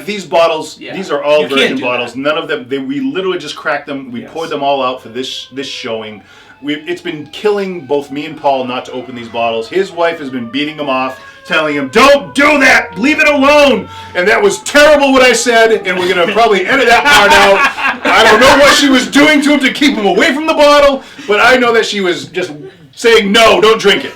these bottles, these are all virgin bottles. That. None of them, we literally just cracked them. We poured them all out for this showing. It's been killing both me and Paul not to open these bottles. His wife has been beating him off, telling him, don't do that, leave it alone. And that was terrible what I said, and we're going to probably edit that part out. I don't know what she was doing to him to keep him away from the bottle, but I know that she was just saying, no, don't drink it.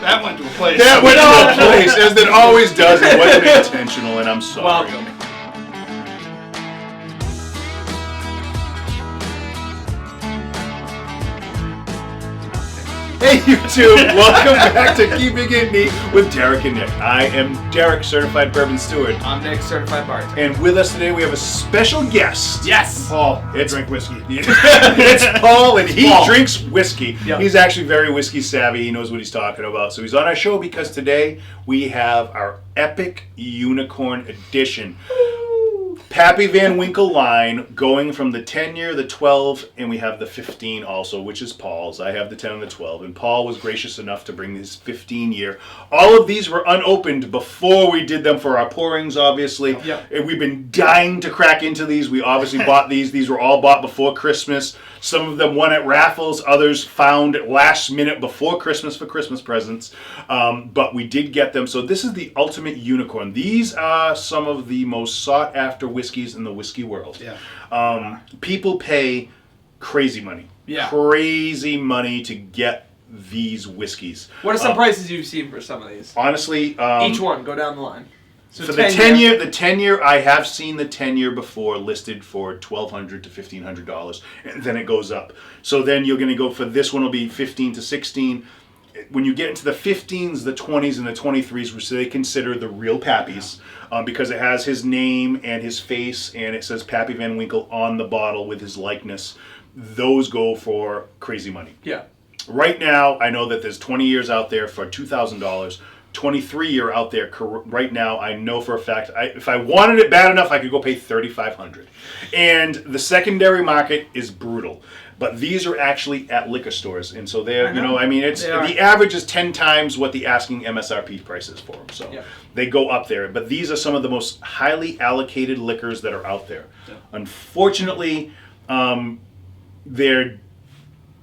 That went to a place. That went to a place, as it always does. It wasn't intentional, and I'm sorry. Welcome. Hey YouTube, welcome back to Keeping It Neat with Derek and Nick. I am Derek, Certified Bourbon Steward. I'm Nick, Certified Bartender. And with us today we have a special guest. Yes! Paul, drink whiskey. It's Paul, and he drinks whiskey. Yep. He's actually very whiskey savvy. He knows what he's talking about. So he's on our show because today we have our Epic Unicorn Edition. Pappy Van Winkle line going from the 10-year, the 12, and we have the 15 also, which is Paul's. I have the 10 and the 12, and Paul was gracious enough to bring his 15-year. All of these were unopened before we did them for our pourings, obviously. Yep. And we've been dying to crack into these. We obviously bought these. These were all bought before Christmas. Some of them won at raffles. Others found last minute before Christmas for Christmas presents. But we did get them. So this is the ultimate unicorn. These are some of the most sought after whiskeys in the whiskey world. Yeah. People pay crazy money. Yeah. Crazy money to get these whiskeys. What are some prices you've seen for some of these? Honestly, each one, go down the line. So for the 10-year, I have seen the 10-year before listed for $1,200 to $1,500, and then it goes up. So then you're going to go for this one will be 15 to 16. When you get into the 15s, the 20s, and the 23s, which they consider the real Pappies, because it has his name and his face, and it says Pappy Van Winkle on the bottle with his likeness, those go for crazy money. Yeah. Right now, I know that there's 20 years out there for $2,000. 23-year out there right now, I know for a fact, if I wanted it bad enough, I could go pay $3,500. And the secondary market is brutal. But these are actually at liquor stores. And so they're, it's the average is 10 times what the asking MSRP price is for them. So they go up there. But these are some of the most highly allocated liquors that are out there. Yeah. Unfortunately, they're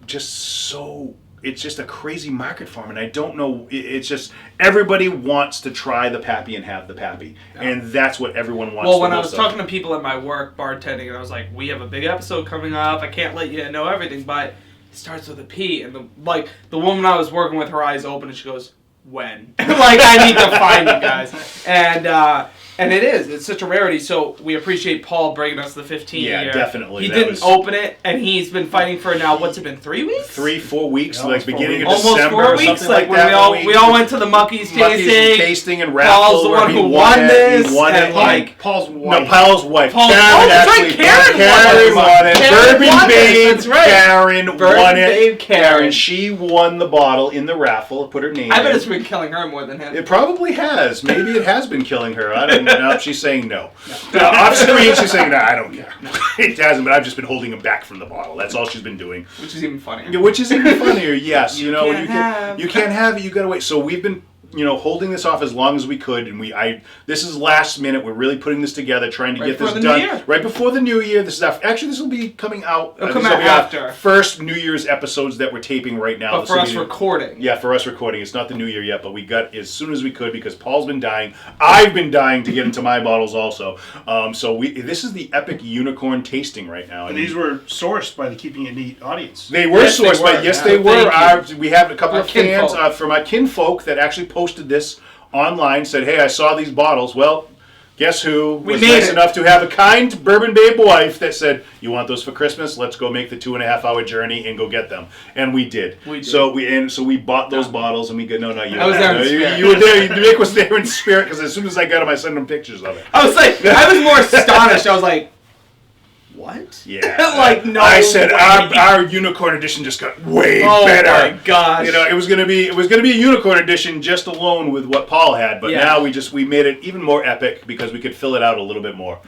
just so... It's just a crazy market for them, and I don't know. It's just everybody wants to try the Pappy and have the Pappy, and that's what everyone wants. Well, when I was talking to people at my work bartending, and I was like, "We have a big episode coming up. I can't let you know everything, but it starts with a P." And the woman I was working with, her eyes open, and she goes, "When?" I need to find you guys, and it is. It's such a rarity. So we appreciate Paul bringing us the 15 year. Yeah, definitely. He didn't open it, and he's been fighting for now. What's it been? 3 weeks? 3-4 weeks, Yeah, like beginning of almost December 4 or weeks. something like when that. we all went to the Muckies tasting. And raffle. Paul's the one who won this. He won it. Paul's wife. No, Paul's wife. That's right. Karen won it. Bourbon Babe. That's right. Karen won it. Babe Karen. She won the bottle in the raffle. Put her name. I bet it's been killing her more than him. It probably has. Maybe it has been killing her. I don't know. She's saying no. Off screen, she's saying, no, I don't care. It hasn't, but I've just been holding him back from the bottle. That's all she's been doing. Which is even funnier. Which is even funnier, yes. You can't have it, you gotta wait. So we've been, holding this off as long as we could, and this is last minute. We're really putting this together, trying to get this done right before the new year. This will be coming out. It'll come out after. First New Year's episodes that we're taping right now. But for us recording. Yeah, for us recording. It's not the new year yet, but we got as soon as we could because Paul's been dying. I've been dying to get into my bottles also. This is the Epic Unicorn tasting right now. And these were sourced by the Keeping It Neat audience. They were sourced by, they were. We have a couple of fans from our kinfolk that actually posted this online, said, hey, I saw these bottles. Well, guess who was nice enough to have a kind Bourbon Babe wife that said, you want those for Christmas? Let's go make the 2.5-hour journey and go get them. And we did. So we bought those bottles and we go, no, you. I was there in spirit. You were there. Nick was there in spirit because as soon as I got them, I sent him pictures of it. I was more astonished. I was like, what? Yeah. No. I said our unicorn edition just got way better. Oh my gosh. It was gonna be a unicorn edition just alone with what Paul had, but now we made it even more epic because we could fill it out a little bit more.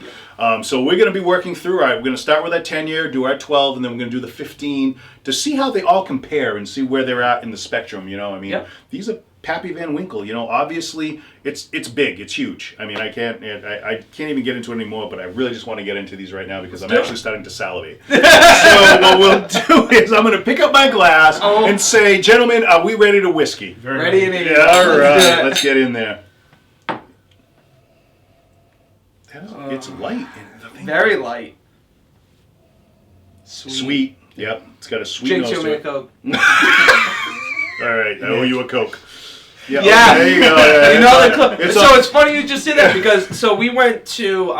So we're gonna be working through. We're gonna start with that 10-year, do our 12, and then we're gonna do the 15 to see how they all compare and see where they're at in the spectrum. These are Pappy Van Winkle, obviously it's big, it's huge. I mean, I can't even get into it anymore, but I really just want to get into these right now because I'm actually starting to salivate. So what we'll do is I'm going to pick up my glass and say, gentlemen, are we ready to whiskey? Ready and Abel. Yeah, all right, let's get in there. It's light. Very light. Sweet. Yep, it's got a sweet Jinx, nose you'll to make it. a Coke. All right, I owe you a Coke. Yeah. There you go. It's funny you just did that because we went to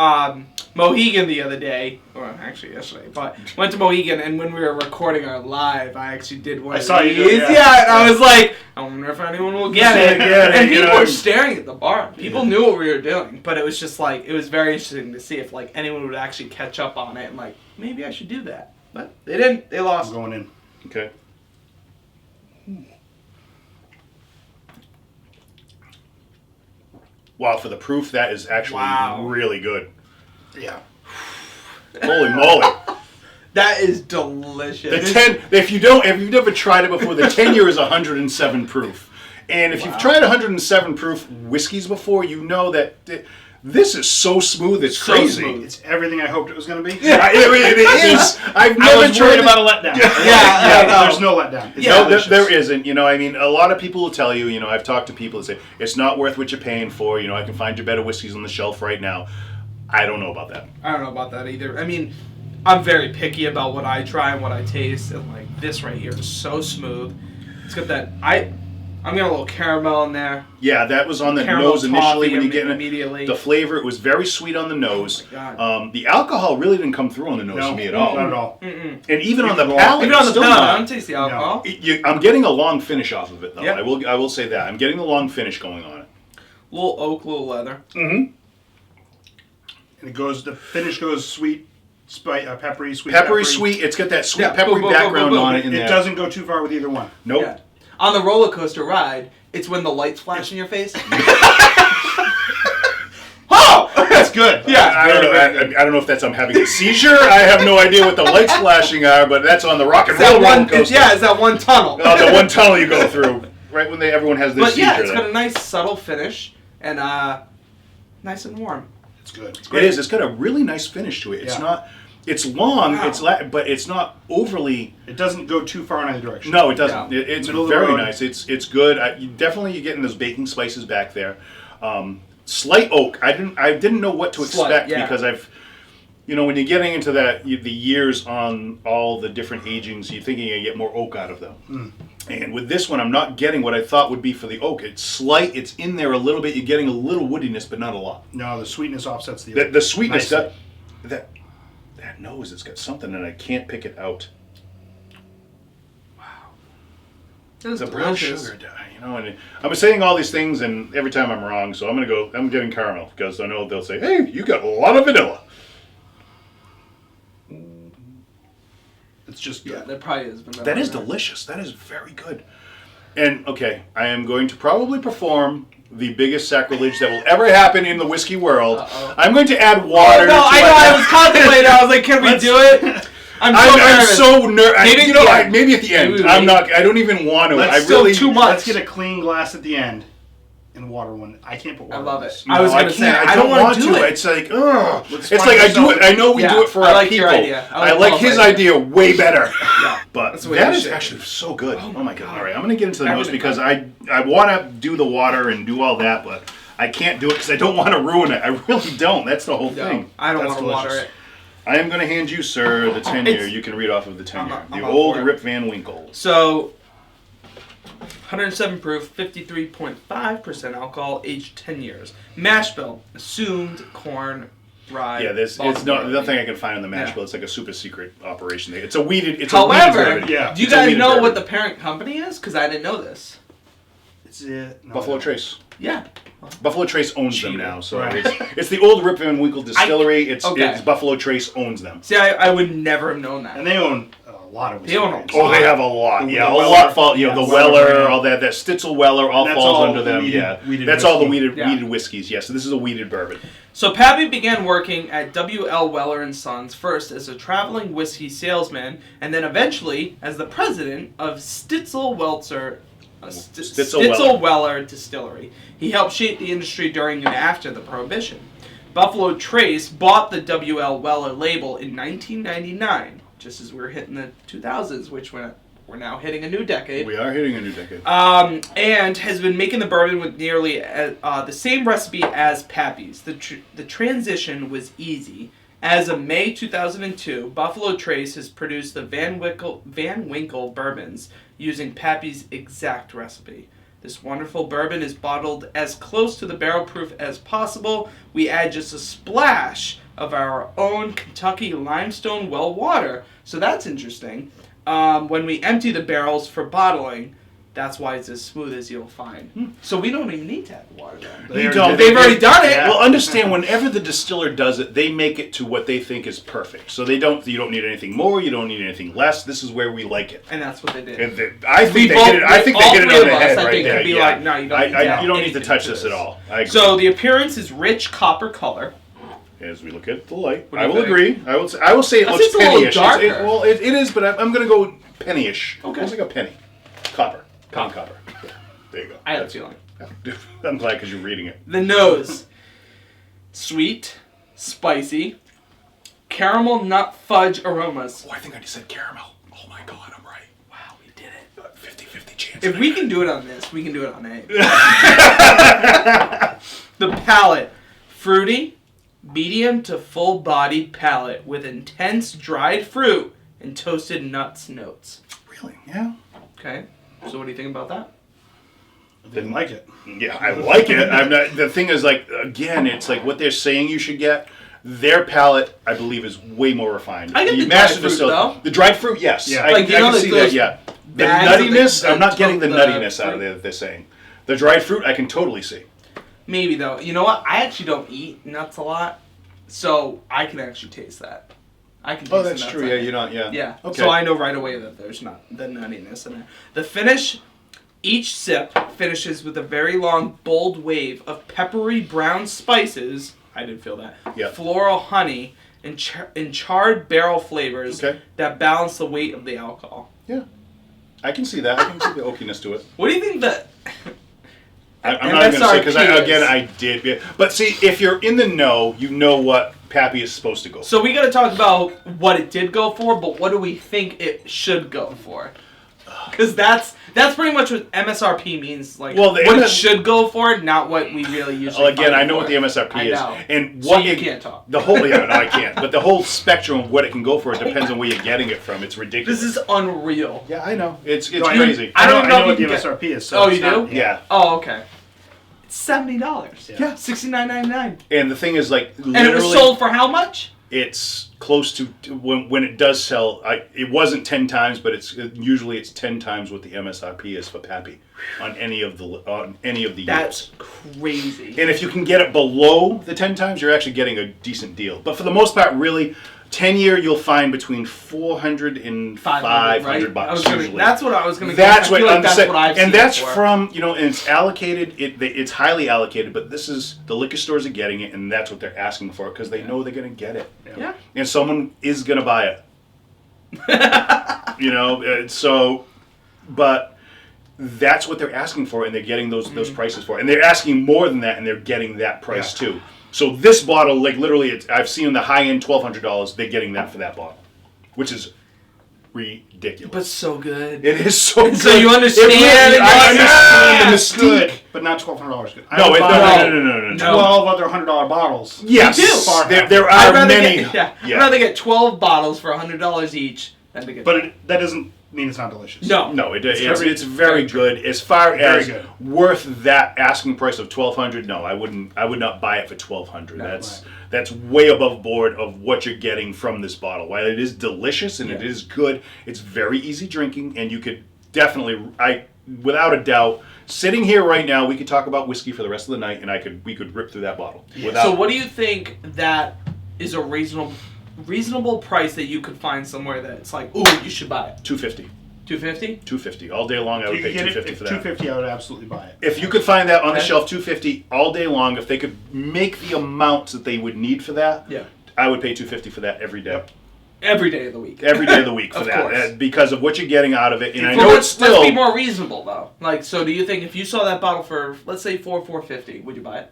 Mohegan the other day, or actually yesterday, but went to Mohegan, and when we were recording our live, I actually did one. I saw you do it, yeah, and I was like, I wonder if anyone will get it. And people were staring at the bar. People knew what we were doing, but it was just like, it was very interesting to see if anyone would actually catch up on it, and maybe I should do that. But they didn't. They lost. I'm going in. Okay. Wow, for the proof, that is actually really good. Yeah. Holy moly. That is delicious. If you've never tried it before, the 10-year is 107 proof. And if you've tried 107 proof whiskeys before, you know that this is so smooth, it's crazy. Smooth. It's everything I hoped it was going to be. Yeah, it is. I've never I was worried about a letdown. There's no letdown. No, there isn't. I mean, a lot of people will tell you, I've talked to people that say, it's not worth what you're paying for. I can find you better whiskeys on the shelf right now. I don't know about that. I don't know about that either. I mean, I'm very picky about what I try and what I taste, and this right here is so smooth. It's got that, I'm getting a little caramel in there. Yeah, that was on the Caramel nose initially toffee when you get it. immediately. The flavor, it was very sweet on the nose. Oh my God. The alcohol really didn't come through on the nose to me at all. Not at all. Mm-mm. And even on the palate, Even on the still palate, I not. don't taste the alcohol. I'm getting a long finish off of it, though. Yeah. I will say that. I'm getting the long finish going on it. Little oak, little leather. Mm-hmm. And the finish goes sweet, peppery, sweet. Peppery, sweet. It's got that sweet, Yeah, peppery boom, boom, background boom, boom, on boom. it. In It there. doesn't go too far with either one. Nope. Yeah. On the roller coaster ride, it's when the lights flash in your face. Oh! That's good. Yeah. I don't know if that's I'm having a seizure. I have no idea what the lights flashing are, but that's on the rock and roll roller coaster. It's that one tunnel. The one tunnel you go through right when everyone has their But seizure. yeah, it's there. got a nice subtle finish and nice and warm. It's good. It is. It's got a really nice finish to it. It's not. It's long. Wow. But it's not overly. It doesn't go too far in either direction. No, it doesn't. Yeah. It's Middle of the very road. nice. It's good. You're getting those baking spices back there. Slight oak. I didn't know what to expect because when you're getting into the years on all the different agings, you're thinking you get more oak out of them. Mm. And with this one, I'm not getting what I thought would be for the oak. It's slight. It's in there a little bit. You're getting a little woodiness, but not a lot. No, the sweetness offsets the The sweetness nicely. that nose, it's got something and I can't pick it out. It's The brown sugar, and I was saying all these things, and every time I'm wrong, so I'm getting caramel because I know they'll say, "Hey, you got a lot of vanilla." It's just Yeah, good. there probably is vanilla. That is in there. delicious. That is very good. And okay, I am going to probably perform the biggest sacrilege that will ever happen in the whiskey world. Uh-oh. I'm going to add water. No, I know. I was contemplating. I was like, can we do it? I'm so nervous. Maybe Maybe at the end. Maybe I'm not. I don't even want to. Let's too much. Let's get a clean glass at the end and water one. I can't put water. I love in it. this. I was going to say, I don't want to do it. It's like, ugh. Let's It's find like I do yourself- it. I know we do it for I our like people. your idea. I I like love his it. idea way better. Yeah. But That's the way that we is should. actually so good. Oh Oh my my god! God. All right, I'm gonna get into the nose Everything. because I want to do the water and do all that, but I can't do it because I don't want to ruin it. I really don't. That's the whole No, thing. I don't That's want to water delicious. it. I am going to hand you, sir, the 10-year. It's- You can read off of the 10-year. I'm The up Old for it. RIP Van Winkle. So, 107 proof, 53.5% alcohol, aged 10 years. Mash bill, assumed corn, rye. Yeah, it's Baltimore nothing bourbon. I can find on the mash Yeah. bill. It's like a super secret operation. It's a weeded. However, bourbon. Yeah. do you It's a guys weeded know bourbon. what the parent company is? Because I didn't know this. It's no, Buffalo no. Trace. Yeah. Buffalo Trace owns them Cheater. now, so Right. it's the Old RIP Van Winkle distillery. It's okay. Buffalo Trace owns them. See, I would never have known that. And they own a lot of whiskey They own a brands. Oh, they have a lot. The Yeah, a Weller. lot. Fall, Yeah, the Weller Weller, brand. all that Stitzel Weller, all That's falls all under them. weeded That's all the whiskey. weeded Yeah. weeded whiskeys. Yeah, so this is a weeded bourbon. So Pappy began working at W.L. Weller and Sons first as a traveling whiskey salesman, and then eventually as the president of Stitzel Stitzel-Weller Distillery. He helped shape the industry during and after the Prohibition. Buffalo Trace bought the W.L. Weller label in 1999, just as we were hitting the 2000s, which we're now hitting a new decade. We are hitting a new decade. And has been making the bourbon with nearly the same recipe as Pappy's. The transition was easy. As of May 2002, Buffalo Trace has produced the Van Winkle bourbons using Pappy's exact recipe. This wonderful bourbon is bottled as close to the barrel proof as possible. We add just a splash of our own Kentucky limestone well water. So that's interesting. When we empty the barrels for bottling, that's why it's as smooth as you'll find. So we don't even need to add the water then. You don't. They've already done it. Yeah. Well, understand, whenever the distiller does it, they make it to what they think is perfect. So you don't need anything more, you don't need anything less. This is where we like it. And that's what they did. And I think they hit it on the head right there. Be like, no, you don't need to touch this at all. I agree. So the appearance is rich copper color. As we look at the light, I will agree. I will say it looks penny-ish. It is, but I'm going to go penny-ish. Okay. It looks like a penny. Copper. Copper. Yeah. There you go. I had a feeling. I'm glad because you're reading it. The nose. Sweet, spicy, caramel nut fudge aromas. Oh, I think I just said caramel. Oh my God, I'm right. Wow, we did it. 50-50 chance. If we can do it on this, we can do it on A. The palate. Fruity, medium to full-bodied palate with intense dried fruit and toasted nuts notes. Really? Yeah. Okay. So what do you think about that? I didn't like it. Yeah, I like it. I'm not. The thing is, like, again, it's like what they're saying you should get. Their palate, I believe, is way more refined. I get the dried fruit, though. The dried fruit, yes. Yeah. I can see that, yeah. The nuttiness, I'm not getting the nuttiness out of there that they're saying. The dried fruit, I can totally see. Maybe, though. You know what? I actually don't eat nuts a lot, so I can actually taste that. I can taste that's the nuts. true. Yeah, you're not, yeah. Yeah. Okay. So I know right away that there's not the nuttiness in there. The finish, each sip finishes with a very long, bold wave of peppery brown spices. I did feel that. Yeah. Floral honey and charred barrel flavors that balance the weight of the alcohol. Yeah. I can see that. I can see the oakiness to it. What do you think the... I'm not even going to say, because I did. But see, if you're in the know, you know what Pappy is supposed to go for. So we got to talk about what it did go for, but what do we think it should go for? Because that's pretty much what MSRP means. Like, what it should go for, not what we really usually. Well, again, I know what the MSRP is, and what you can't talk. The whole, no, I can't. But the whole spectrum of what it can go for, it depends on where you're getting it from. It's ridiculous. This is unreal. Yeah, I know. It's crazy. I know what the MSRP is. So you do? Yeah. Oh, okay. It's $70. Yeah. $69.99. And the thing is, like, literally, and it was sold for how much? It's close to when it does sell. It wasn't 10 times, but usually it's 10 times what the MSRP is for Pappy on any of the years. That's crazy. And if you can get it below the 10 times, you're actually getting a decent deal. But for the most part, really, 10-year you'll find between $400 and $500 bucks usually. That's what I was going to get. That's what I've seen. And that's from, and it's allocated. It's highly allocated. But this is the liquor stores are getting it, and that's what they're asking for because they know they're going to get it. Yeah. And someone is going to buy it. So, but that's what they're asking for, and they're getting those prices for it. And they're asking more than that, and they're getting that price too. So this bottle, like literally, I've seen the high end $1,200. They're getting that for that bottle, which is ridiculous. But so good. It is so good. So you understand? I understand the mystique, good, but not $1,200 good. No. 12 other $100 bottles. Yes, you do. There are many. I'd rather get 12 bottles for $100 each than to get. But that doesn't mean it's not delicious. No, it's very good. As far as worth that asking price of $1,200, no, I would not buy it for $1,200. That's way above board of what you're getting from this bottle. While it is delicious and it is good, it's very easy drinking, and you could definitely, without a doubt, sitting here right now, we could talk about whiskey for the rest of the night, and we could rip through that bottle. So what do you think that is a reasonable price that you could find somewhere that it's like, ooh, you should buy it? $250. $250? $250 all day long. I would pay $250 for that. $250, I would absolutely buy it. If you could find that on the shelf, $250 all day long. If they could make the amounts that they would need for that, I would pay $250 for that every day. Every day of the week. Every day of the week for Of that, course. because of what you're getting out of it. And I Well, know it's still. Let's be more reasonable though. Like, so do you think if you saw that bottle for, let's say, $4.50, would you buy it?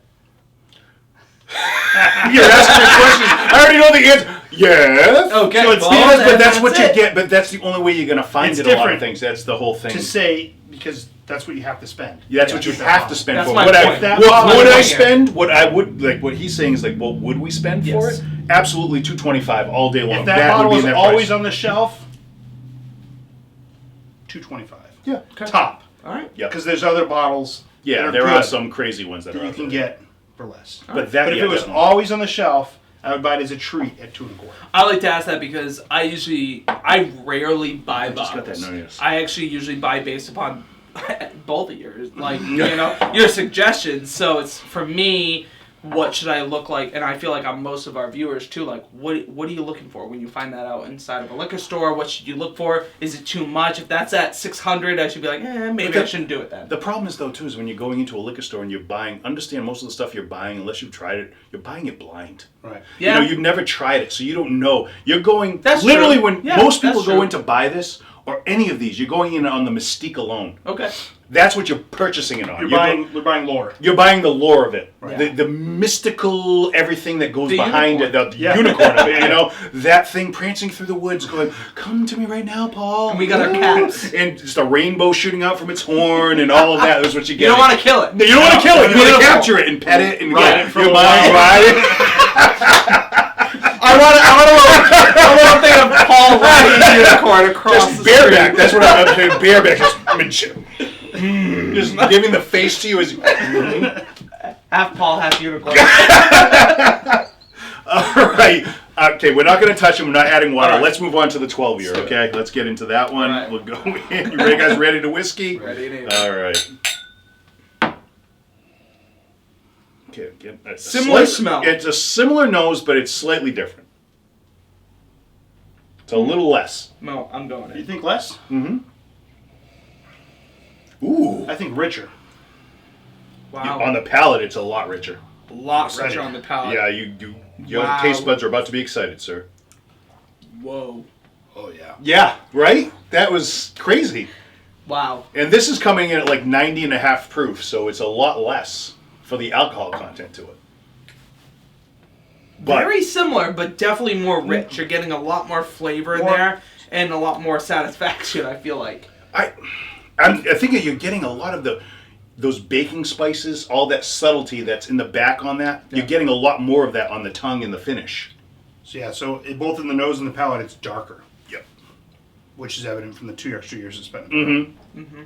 You're asking me questions. I already know the answer. Yes. Okay. So it's well, but that's what you it. get. But that's the only way you're going to find It's it. A lot of different things. That's the whole thing. To say, because that's what you have to spend. Yeah, that's what you have to spend That's for. my What point. That what bottle would I right here. spend? What I would like. What he's saying is like, what would we spend for Yes. it? Absolutely, $2.25 all day long. If that bottle would was be in that always price. on the shelf, $2.25. Yeah. Okay. Top. All right. Yeah. Because there's other bottles. Yeah. that There good are some crazy ones that that are you out can there. get for less. But that. But if yeah, it was definitely. always on the shelf, I would buy it as a treat at $2.25. I like to ask that because I rarely buy just got bottles. that noise. I actually usually buy based upon both of yours, like your suggestions. So it's for me, what should I look like? And I feel like on most of our viewers too. Like, what are you looking for when you find that out inside of a liquor store? What should you look for? Is it too much? If that's at $600, I should be like, maybe I shouldn't do it then. The problem is though too is when you're going into a liquor store and you're buying. Understand most of the stuff you're buying, unless you've tried it, you're buying it blind. Right. Yeah. You know, you've never tried it, so you don't know. You're going. That's literally true. when Yeah, most people that's go true. in to buy this or any of these, you're going in on the mystique alone. Okay. That's what you're purchasing it on. You're buying lore. You're buying the lore of it, Right. the mystical everything that goes The behind unicorn. it, the Yeah. unicorn of it. You know, that thing prancing through the woods, going, "Come to me right now, Paul." And we got our Woo! caps. and just a rainbow shooting out from its horn, and all of that. That's what you get. You don't want to kill it. You don't want to kill it. You want to Beautiful. capture it and pet it and Ride it for your a mind, while. ride it. I want to think of Paul riding the unicorn across Just the bareback. street. That's what I'm saying. Bareback. Just giving the face to you as. Half Paul, half unicorn. All right. Okay, we're not going to touch them. We're not adding water. All right. Let's move on to the 12 year. Okay, let's get into that one. All right. We'll go in. You ready, guys? Ready to whiskey? Ready and Abel. All right. Okay. Similar smell. It's a similar nose, but it's slightly different. It's a little less. No, I'm going You in. think less? Mm-hmm. Ooh. I think richer. Wow. On the palate, it's a lot richer. A lot Excited. richer on the palate. Yeah, your Wow. taste buds are about to be excited, sir. Whoa. Oh yeah. Yeah, right? That was crazy. Wow. And this is coming in at like 90.5 proof, so it's a lot less for the alcohol content to it. But Very similar, but definitely more rich. You're getting a lot more flavor in More- there and a lot more satisfaction, I feel like. I think that you're getting a lot of those baking spices, all that subtlety that's in the back on that. Yeah. You're getting a lot more of that on the tongue and the finish. So yeah, both in the nose and the palate, it's darker, Yep. which is evident from the 2 extra years it's spent. Mm-hmm. Mm-hmm.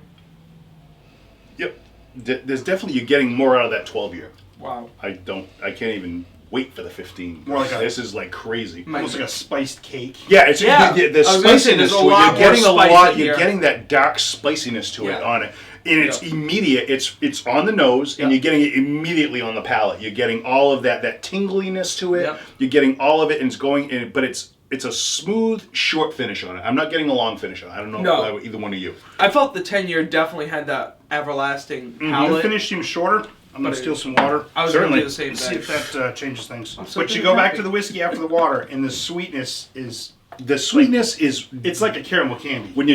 Yep. There's definitely you're getting more out of that 12 year. Wow. I can't even wait for the 15. More like this is like crazy. Almost like a spiced cake. Yeah, it's Yeah. the I was gonna say, spiciness there's a to it. lot You're more getting a spice lot. in You're here. getting that dark spiciness to it Yeah. on it, and it's Yep. immediate. It's on the nose, and Yep. you're getting it immediately on the palate. You're getting all of that tingliness to it. Yep. You're getting all of it, and it's going in. But it's a smooth, short finish on it. I'm not getting a long finish on it. I don't know No. about either one of you. I felt the 10-year definitely had that everlasting The palate. finish seems shorter. I'm But gonna it- steal some water. I was Certainly. going to do the same See thing. if that changes things. I'm so But you good go at back happy. to the whiskey after the water, and the sweetness is. The sweetness is It's like a caramel candy. when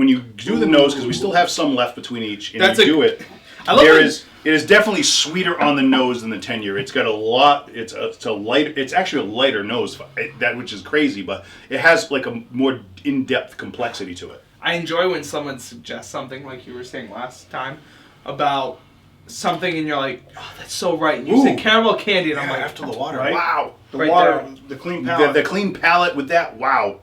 you do the nose, because we still have some left between each, and That's you a- do it. I love There it. it is definitely sweeter on the nose than the 10-year. It's got a lot. It's a lighter. It's actually a lighter nose. That which is crazy, but it has like a more in-depth complexity to it. I enjoy when someone suggests something like you were saying last time about something and you're like, oh, that's so right. And you say Ooh. caramel candy and I'm like, after the water, right? wow. The Right water, there. the clean palate. The clean palate with that, wow.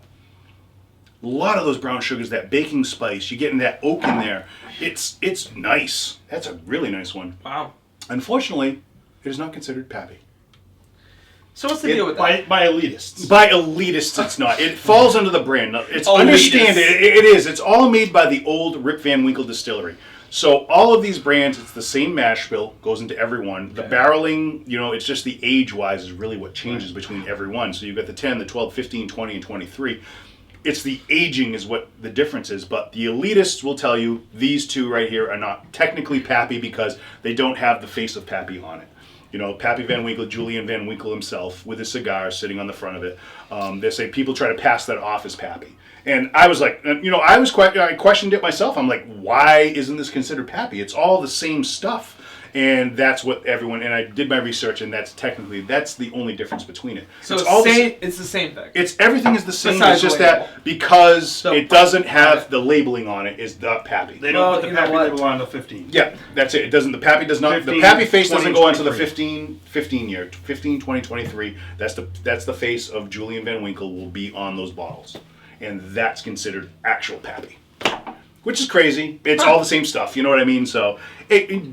A lot of those brown sugars, that baking spice, you're getting that oak in there. It's nice. That's a really nice one. wow. Unfortunately, it is not considered Pappy. So what's the deal with that? by elitists. By elitists, it's not. It falls under the brand. It's Elitist. understand it is. It's all made by the Old RIP Van Winkle distillery. So all of these brands, it's the same mash bill, goes into every one. The barreling, it's just the age-wise is really what changes between every one. So you've got the 10, the 12, 15, 20, and 23. It's the aging is what the difference is. But the elitists will tell you these two right here are not technically Pappy because they don't have the face of Pappy on it. Pappy Van Winkle, Julian Van Winkle himself, with his cigar sitting on the front of it. They say people try to pass that off as Pappy. And I was like, I questioned it myself. I'm like, why isn't this considered Pappy? It's all the same stuff. And that's what everyone, and I did my research, and that's the only difference between it. So it's the same thing. Everything is the same. Besides it's just the label. that because So, it doesn't have the labeling on it, is not Pappy. They don't put the Pappy label on until 15. Yeah, that's it. It doesn't. The Pappy does not. 15, The Pappy face doesn't go onto the 2023. 15 year. 2023. That's the face of Julian Van Winkle will be on those bottles, and that's considered actual Pappy, which is crazy. It's all the same stuff. You know what I mean? So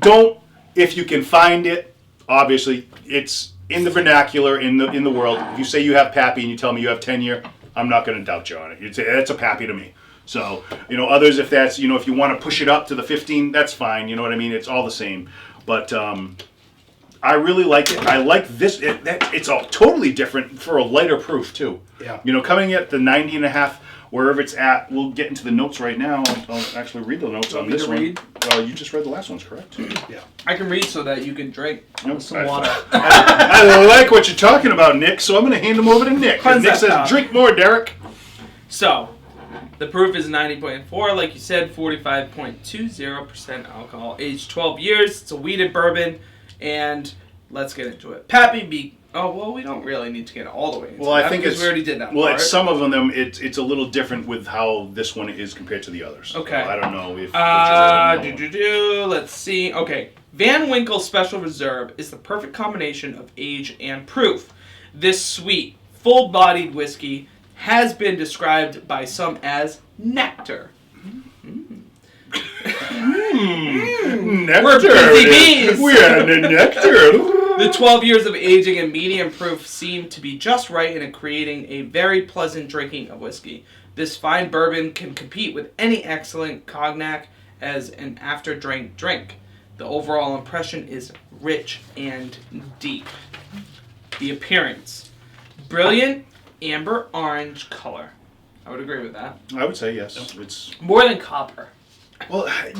don't. If you can find it, obviously it's in the vernacular in the world. If you say you have Pappy and you tell me you have 10-year, I'm not going to doubt you on it. You'd say that's a Pappy to me. So others, if that's if you want to push it up to the 15, that's fine. You know what I mean? It's all the same. But I really like it. I like this. It's all totally different for a lighter proof too. Yeah. Coming at the 90.5. Wherever it's at, we'll get into the notes right now. I'll actually read the notes on this one. Read? You just read the last ones, correct? Yeah. I can read so that you can drink some I- water. I like what you're talking about, Nick, so I'm going to hand them over to Nick. Cleanse Nick that says, palate. drink more, Derek. So, the proof is 90.4, like you said, 45.20% alcohol, aged 12 years. It's a wheated bourbon, and let's get into it. Pappy we don't really need to get all the way into Well, that I think because we already did that Well, part. it's some of them. It's a little different with how this one is compared to the others. Okay. So I don't know if. Let's see. Okay. Van Winkle Special Reserve is the perfect combination of age and proof. This sweet, full-bodied whiskey has been described by some as nectar. Nectar. We're busy bees. We are the nectar. The 12 years of aging and medium proof seem to be just right in creating a very pleasant drinking of whiskey. This fine bourbon can compete with any excellent cognac as an after-drink drink. The overall impression is rich and deep. The appearance. Brilliant amber orange color. I would agree with that. I would say yes. It's More than copper. well, I'm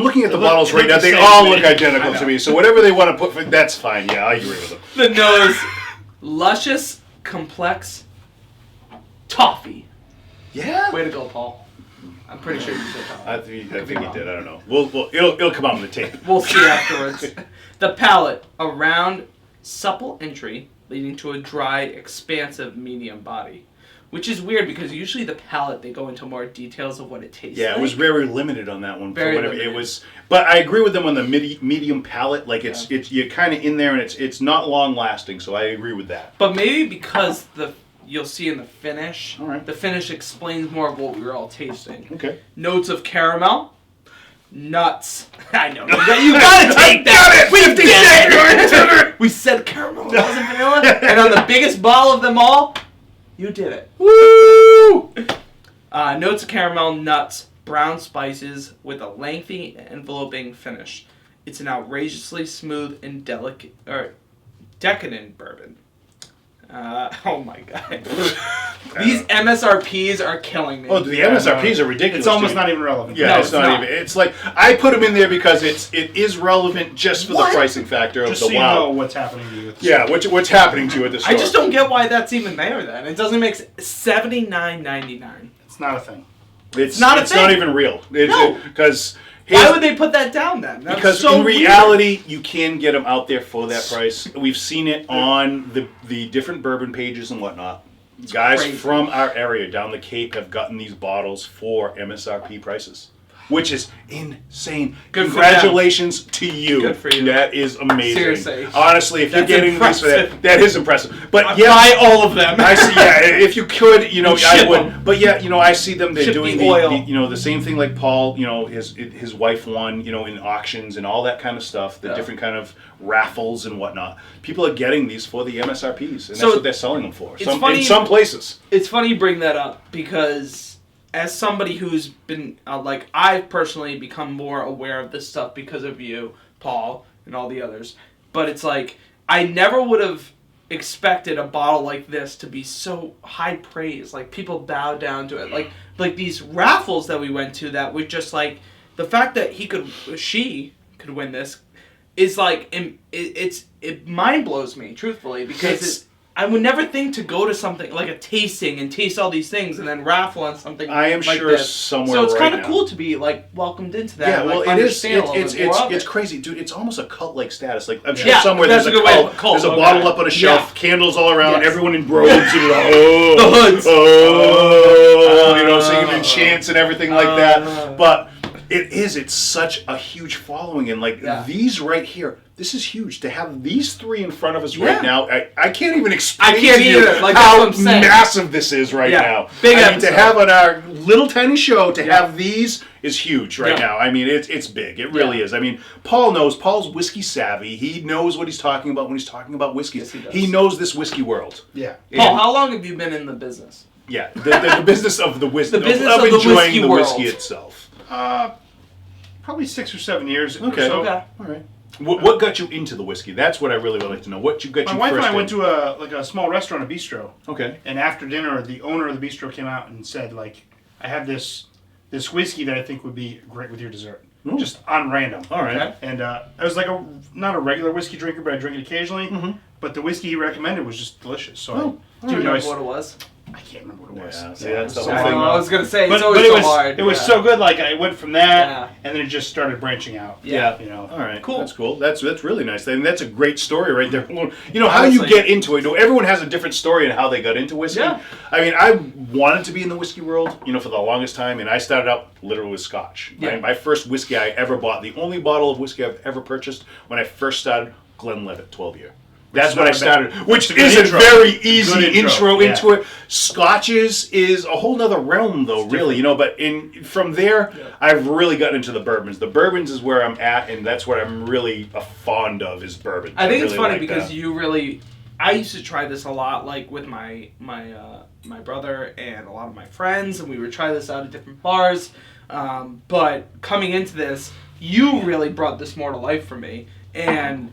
looking at the They look- bottles right now. look the They same all to me. look identical I to know. me. So whatever they want to put, that's fine. Yeah, I agree with them. The nose. Luscious, complex, toffee. Yeah. Way to go, Paul. I'm pretty sure you said toffee. I think he did. I don't know. It'll come out on the tape. We'll see afterwards. The palate, a round, supple entry, leading to a dry, expansive medium body. Which is weird because usually the palate, they go into more details of what it tastes like. Yeah, it was very limited on that one. Very for whatever limited. it was. But I agree with them on the medium palate. Like it's you're kind of in there, and it's not long lasting. So I agree with that. But maybe because you'll see in the finish, All right. the finish explains more of what we were all tasting. Okay. Notes of caramel, nuts. I know. You gotta take that. We did it. We said caramel. It wasn't vanilla. And on the biggest ball of them all, you did it. Woo! Notes of caramel, nuts, brown spices with a lengthy enveloping finish. It's an outrageously smooth and decadent bourbon. Oh my god. These MSRPs are killing me. Oh, the Yeah, MSRPs no. are ridiculous. It's almost to me. not even relevant. Yeah, No, it's it's not, not. even. It's like I put them in there because it is relevant just for What? the pricing factor Just of so the you know wow. what's happening to you. At the Yeah, what's happening to you at the store? I just don't get why that's even there then. It doesn't make $79.99. It's not a thing. It's not a It's not thing. even real. No. Because Why would they put that down then? That's because so in weird. reality, you can get them out there for that price. We've seen it on the different bourbon pages and whatnot. Guys crazy. from our area down the Cape have gotten these bottles for MSRP prices, which is insane. Good for Congratulations to you. Good for you. That is amazing. Seriously. Honestly, if That's you're getting these for impressive. that is impressive. But yeah, Buy all of them. I see. Yeah, if you could, I Ship would. 'em. But yeah, I see them. They're Ship doing the oil. the same thing like Paul. His wife won. In auctions and all that kind of stuff. The Yeah. different kind of raffles and whatnot. People are getting these for the MSRPs, and So, that's what they're selling them for. it's funny- In some places. It's funny you bring that up because as somebody who's been, I've personally become more aware of this stuff because of you, Paul, and all the others. But it's like, I never would have expected a bottle like this to be so high praise. Like, people bow down to it. Like these raffles that we went to that were just like, the fact that she could win this is like it mind blows me, truthfully, because I would never think to go to something like a tasting and taste all these things and then raffle on something. I am like sure this. somewhere. So it's right kind of now. cool to be like welcomed into that. Yeah, and, well, like, it is. understand a little bit more of It's it. crazy, dude. It's almost a cult-like status. Like I'm sure Yeah, somewhere that's there's a a good way to cult. cult, There's a okay. bottle up on a shelf, Yeah. candles all around, Yes. everyone in robes, and oh, The hoods. oh, you know, singing in chants and everything like that. But it's such a huge following, and like these right here. This is huge to have these three in front of us right now. I can't even explain I can't to you either. Like, that's how what I'm saying. massive this is right now. Big I mean, to episode. have on our little tiny show to have these is huge right now. I mean, it's big. It really is. I mean, Paul knows. Paul's whiskey savvy. He knows what he's talking about when he's talking about whiskey. Yes, he does. He knows this whiskey world. Yeah. Paul, how long have you been in the business? Yeah, the business of the whiskey. The business of of the enjoying whiskey the world. whiskey itself. Probably 6 or 7 years. Or Okay. so. Okay. All right. What got you into the whiskey? That's what I really would like to know. What you got My you wife first and I went in? to a small restaurant, a bistro. Okay. And after dinner, the owner of the bistro came out and said, like, I have this whiskey that I think would be great with your dessert. Ooh. Just on random. All right. Okay. And I was like not a regular whiskey drinker, but I drink it occasionally. Mm-hmm. But the whiskey he recommended was just delicious. So Do you remember what it was? I can't remember what it was. Yeah, see, that's the So- whole I thing. know, I was gonna say, But, it's always but it so was hard. it was so good. Like I went from that, Yeah. and then it just started branching out. Yeah. You know. All right. Cool. That's cool. That's really nice. I mean, that's a great story right there. You know how Honestly. you get into it. You know, everyone has a different story and how they got into whiskey. Yeah. I mean, I wanted to be in the whiskey world, you know, for the longest time, and I started out literally with Scotch. Yeah. My first whiskey I ever bought, the only bottle of whiskey I've ever purchased when I first started, Glenlivet 12-year. That's when I started, which a good is a intro. very Good easy intro, intro yeah. into it. Scotches is a whole nother realm, though, really, you know. But from there, I've really gotten into the bourbons. The bourbons is where I'm at, and that's what I'm really fond of is bourbon. I think it's really funny like because that. you really. I used to try this a lot, like with my brother and a lot of my friends, and we would try this out at different bars. But coming into this, you really brought this more to life for me, and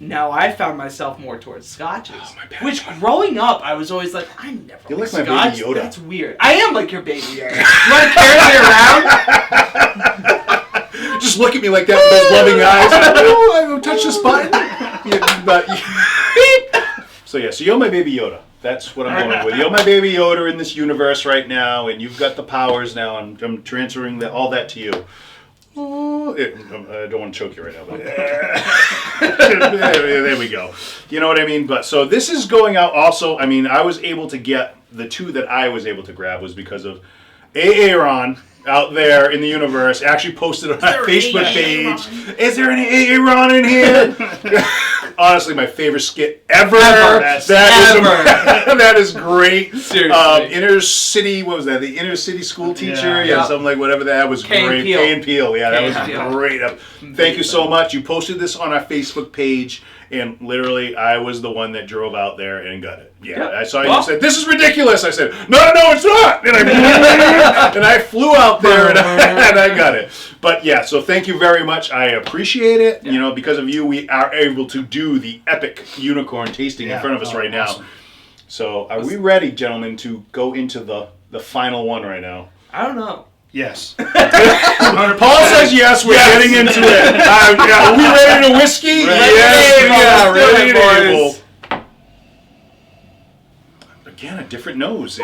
now I found myself more towards scotches. Oh, my bad. Which growing up, I was always like, I never You're like like my baby scotch. Yoda. That's weird. I am like your baby Yoda. You want to carry me around? Just look at me like that with those loving eyes. Oh, I will touch this button. Yeah, but, so yeah, so you're my baby Yoda. That's what I'm going with. You're my baby Yoda in this universe right now, and you've got the powers now, and I'm transferring all that to you. Oh, I don't want to choke you right now, but there we go. You know what I mean? But so this is going out also. I mean, I was able to get the two that I was able to grab was because of Aaron out there in the universe actually posted on our Facebook page. Is there any Aaron in here? Honestly, my favorite skit ever. That is great. Seriously. Inner city, what was that? The inner city school teacher? Yeah, something like whatever that was. Kay and great. Peele. Kay and Peele. Yeah, that Kay was and Peele. great. Thank you so much. You posted this on our Facebook page, and literally, I was the one that drove out there and got it. Yeah, I saw you said, "This is ridiculous." I said, "No, it's not." And I flew out there and I got it. But yeah, so thank you very much. I appreciate it. You know, because of you, we are able to do the epic unicorn tasting in front of us right awesome. now. So, are we ready, gentlemen, to go into the final one right now? I don't know. Yes. Paul says yes. We're getting into it. Are we ready to whiskey? Yes, we are. Ready and Abel. Again, a different nose.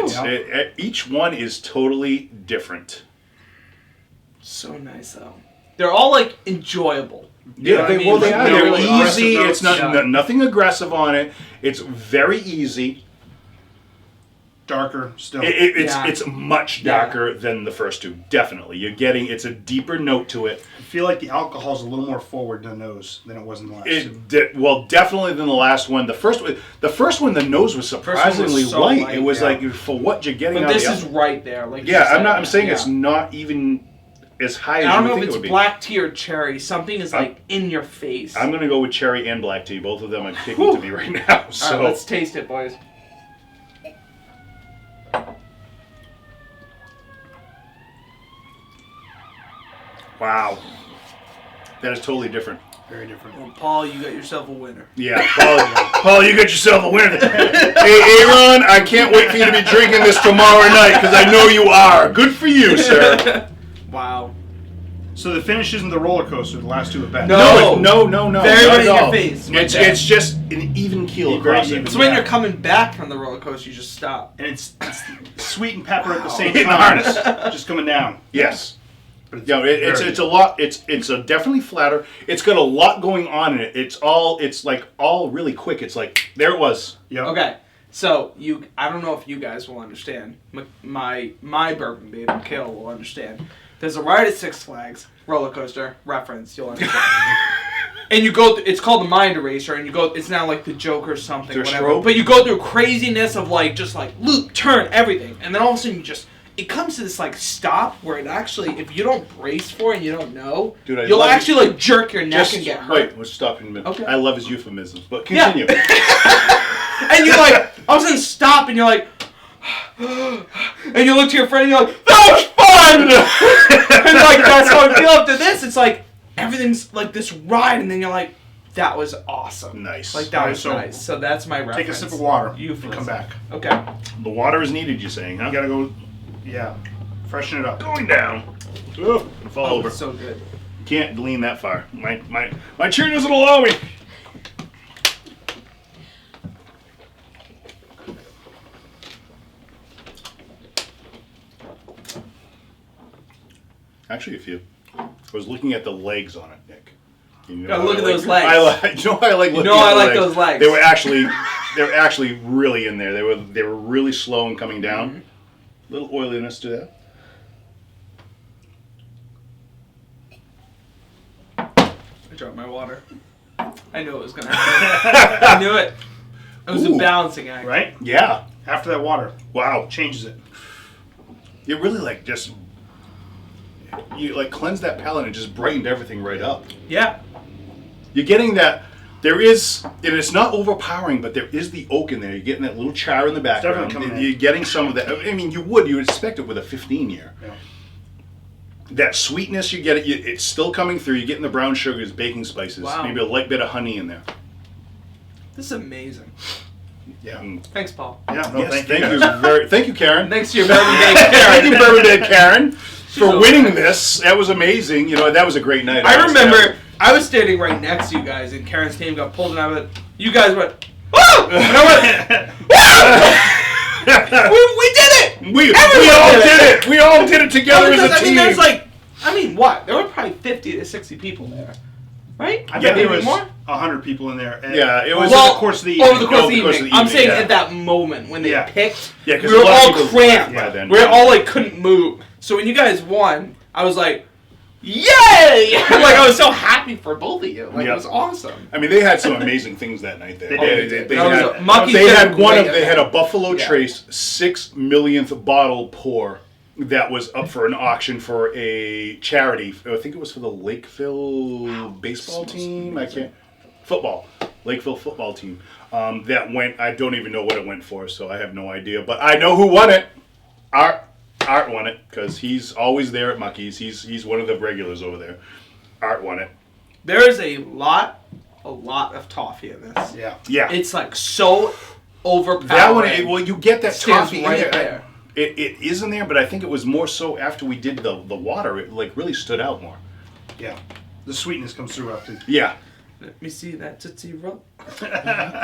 Each one is totally different. So nice though. They're all like enjoyable. You know what I mean? Well, they are. Like, They're really easy. aggressive It's notes. nothing aggressive on it. It's very easy. Darker still. It's much darker than the first two. Definitely, it's a deeper note to it. I feel like the alcohol's a little more forward in the nose than it was in the last two. Definitely than the last one. The first one, the nose was surprisingly so light. light, it was yeah. like for what you're getting. But out this of is the right there. Like you yeah, said, I'm saying yeah. it's not even as high as I don't you know think if it it's would be. black tea or cherry. Something is like in your face. I'm gonna go with cherry and black tea. Both of them are kicking to me right now. So All right, let's taste it, boys. wow, that is totally different. Very different. Well, Paul, you got yourself a winner. Yeah, Paul, you got yourself a winner. Hey, Aaron, I can't wait for you to be drinking this tomorrow night because I know you are. Good for you, sir. Wow. So the finish isn't the roller coaster. The last two have been. No. No. Very not right at in your all. face. It's just an even keel Very across it. even. So when Yeah. you're coming back from the roller coaster, you just stop. And it's sweet and pepper at the same In the time. harness. Just coming down. Yes. But it's, It's a lot. It's a definitely flatter. It's got a lot going on in it. It's like all really quick. It's like there it was. Yep. Okay, so I don't know if you guys will understand. My Bourbon Babe and Kale will understand. There's a ride at Six Flags roller coaster reference. You'll understand. And you go. It's called the Mind Eraser, and you go. It's now like the Joker something, Their whatever. strobe? But you go through craziness of like just like loop, turn, everything, and then all of a sudden it comes to this like stop where it actually, if you don't brace for it and you don't know, Dude, I you'll love actually like jerk your neck Just and get hurt. wait. We're stopping a minute. Okay. I love his euphemisms, but Yeah. continue. And you like all of a sudden stop and you're like, and you look to your friend and you're like, that was fun. And like that's how I feel after this. It's like everything's like this ride, and then you're like, that was awesome. Nice. Like that Alright, was so nice. So that's my reference. Take a sip of water. You and come back. Okay. The water is needed. You're saying, huh? You gotta go. Yeah. Freshen it up. Going down. Oh, fall Oh, over. it's so good. Can't lean that far. My chair doesn't allow me. Actually, a few. I was looking at the legs on it, Nick. You know, Gotta look at those I legs. you know why I like looking I at the like legs? those legs. They were actually really in there. They were really slow and coming down. Mm-hmm. Little oiliness to that. I dropped my water. I knew it was gonna happen. I knew it. It was Ooh. a balancing act. Right? Yeah. After that water. Wow. Changes it. It really like just you like cleansed that palate and it just brightened everything right up. Yeah. You're getting that. There is, and it's not overpowering, but there is the oak in there. You're getting that little char in the background. definitely coming You're in. getting some of that. I mean, you would expect it with a 15 year. Yeah. That sweetness you get, it's still coming through. You're getting the brown sugars, baking spices, Wow. maybe a light bit of honey in there. This is amazing. Yeah. Thanks, Paul. Yeah. No, Yes, thank you. thank you, Karen. Thanks to your Bourbon Babe Thank Karen. you, Bourbon Dead Karen, for over winning there. this. That was amazing. You know, that was a great night. I remember I was standing right next to you guys, and Karen's name got pulled, and I went. You guys went. Woo! And I went. Woo! we did it. We Everyone all did did it. We all did it together Because, as a team. there's like, what? There were probably 50 to 60 people there, right? I Yeah, bet there it was more. 100 people in there. Yeah, it was over the course of the over evening. the course of the Over the course of evening. the I'm evening, saying yeah. at that moment when they Yeah. picked, Yeah, 'cause we were a lot of all people cramped. left by then. We were all like couldn't move. So when you guys won, I was like, yay! Like I was so happy for both of you. Like Yeah. it was awesome. I mean, they had some amazing things that night. There, They they, did. they That was had, a- Mucky's they did a had one great of they had a event. Buffalo Yeah. Trace 6 millionth bottle pour that was up for an auction for a charity. I think it was for the Lakeville baseball team. I can't football. Lakeville football team. That went. I don't even know what it went for, so I have no idea. But I know who won it. Art won it because he's always there at Mucky's. He's one of the regulars over there. Art won it. There is a lot of toffee in this. Yeah. Yeah. It's like so overpowering. That one, well, you get that Stands toffee right in there. there. It is in there, but I think it was more so after we did the water. It like really stood out more. Yeah. The sweetness comes through after. Yeah. Let me see that Tootsie Roll.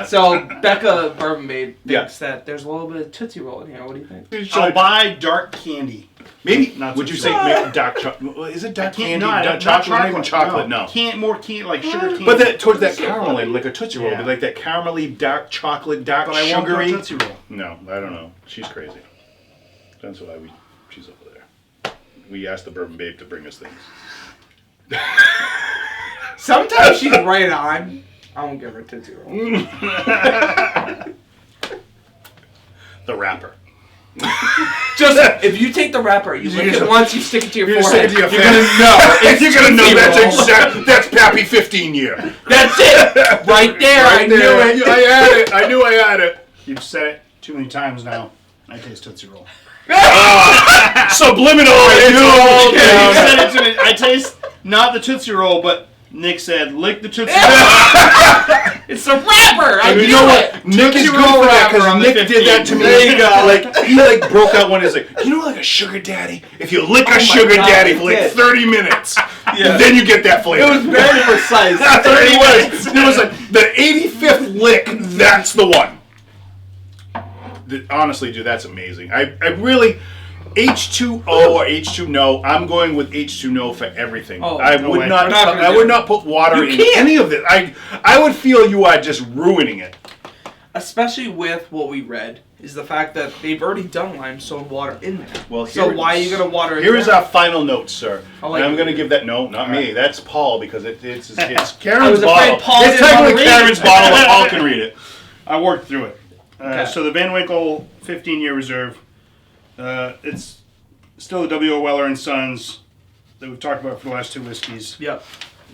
So Becca Bourbon Babe thinks that there's a little bit of Tootsie Roll in here. What do you think? I'll buy dark candy. Maybe. Not Would you Tootsie say Roll. maybe dark chocolate? Is it dark candy? No, dark not chocolate? Not even chocolate. No. More candy, like sugar candy. But that towards that caramel, like a Tootsie Roll, Yeah. but like that caramelly dark chocolate, dark But I won't go sugary. Tootsie Roll. No, I don't know. She's crazy. That's why she's over there. We asked the Bourbon Babe to bring us things. Sometimes she's right on. I won't give her a Tootsie Roll. The wrapper. Just if you take the wrapper, you lick it once, you stick it to your You forehead. stick it to your you're face. gonna know. It's You're gonna know Tootsie that's Roll. that's Pappy 15 year. That's it. Right there. I knew it. I had it. I knew I had it. You've said it too many times now. I taste Tootsie Roll. Subliminal. You It's all said down. it to me. I taste not the Tootsie Roll, but Nick said, lick the Tootsie It's a rapper. I you knew know it. what? Nick is Tootsie good Roll for that rapper because on the Nick 15. did that to me. There you go. Like he broke out one. He's like, you know, like a sugar daddy. If you lick a my sugar God, daddy he for like did. 30 minutes, Yeah. then you get that flavor. It was very precise. 30 minutes. It was like the 85th lick. That's the one. Honestly, dude, that's amazing. I really. H2O or H2 no. I'm going with H2 no for everything. Oh, I no would way. not. We're not gonna I do would it. not put water You in can't. any of this. I would feel you are just ruining it. Especially with what we read, is the fact that they've already done limestone water in there. Well, so why are you going to water it Here is down? our final note, sir. I like and I'm it. going to give that. No, not me. That's Paul because it's Karen's I was afraid bottle. Paul It's didn't wanna technically read it. Karen's bottle, and Paul can read it. I worked through it. Okay. So the Van Winkle 15-year reserve, it's still the W.O. Weller and Sons that we've talked about for the last two whiskeys. Yep.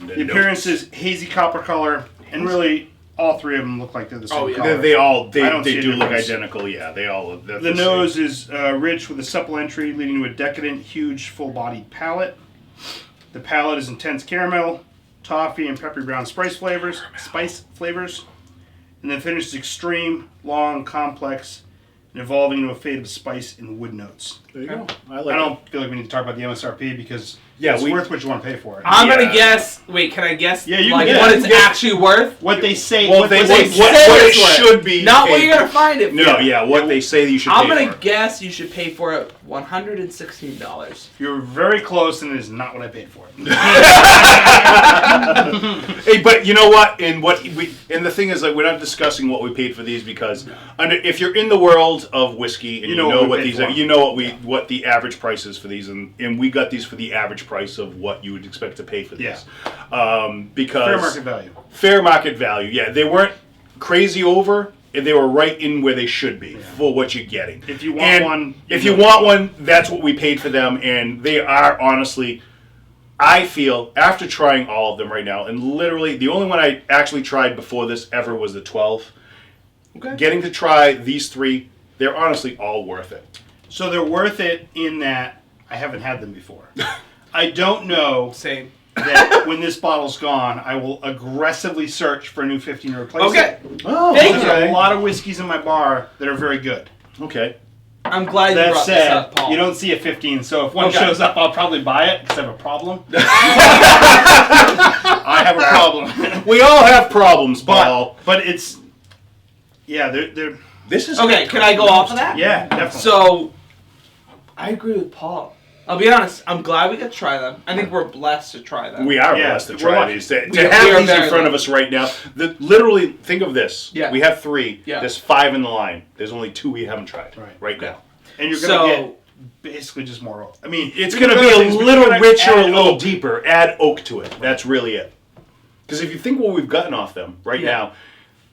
The appearance is hazy copper color, and really all three of them look like they're the same Oh, yeah. color. They I don't see a do look difference. identical. Yeah, they all. The nose is rich with a supple entry, leading to a decadent, huge, full-bodied palate. The palate is intense caramel, toffee, and peppery brown spice flavors. And the finish is extreme, long, complex, and evolving into a fade of spice and wood notes. There you go. I I like it. don't feel like we need to talk about the MSRP because Yeah, it's we- worth what you want to pay for it. I'm Yeah. going to guess. Wait, can I guess? Yeah, you like can what guess. it's actually worth? What they say, Well, what what they it say it's should be. Not what paid you're going to for. find it for. No, yeah, what they say you should I'm pay going to for. guess you should pay for it $116. You're very close, and it is not what I paid for it. Hey, but you know what? And the thing is, like, we're not discussing what we paid for these because if you're in the world of whiskey and you know what we what paid these for. are, you know what the average price is for these, and we got these for the average price of what you would expect to pay for these. Because Fair market value. Fair market value. Yeah, they weren't crazy over. They were right in where they should be for what you're getting. If you want one, if you want one, that's what we paid for them, and they are honestly. I feel, after trying all of them right now, and literally the only one I actually tried before this ever was the 12. Okay. Getting to try these three, they're honestly all worth it. So they're worth it in that I haven't had them before. I don't know Same. that when this bottle's gone, I will aggressively search for a new 15 to replace Okay. it. Oh, Thank There's a lot of whiskeys in my bar that are very good. Okay. I'm glad you That brought this said, up, Paul. you don't see a 15, so if one Okay. shows up, I'll probably buy it because I have a problem. I have a problem. We all have problems, Paul. But it's, yeah, they're This is Okay, can I go off of that? yeah, definitely. So, I agree with Paul. I'll be honest, I'm glad we got to try them. I think we're blessed to try them. We are Yeah, blessed to we're try lucky. these. To We are have these very in front of lucky. us right now. Literally, think of this. Yeah. We have 3. Yeah. There's 5 in the line. There's only 2 we haven't tried Right. now. and you're So- going to get basically just more oak. I mean, It's you're going to gonna be a things, but little you're gonna richer, a add little oak. deeper. Add oak to it. That's really it. Because if you think what we've gotten off them right Yeah. now,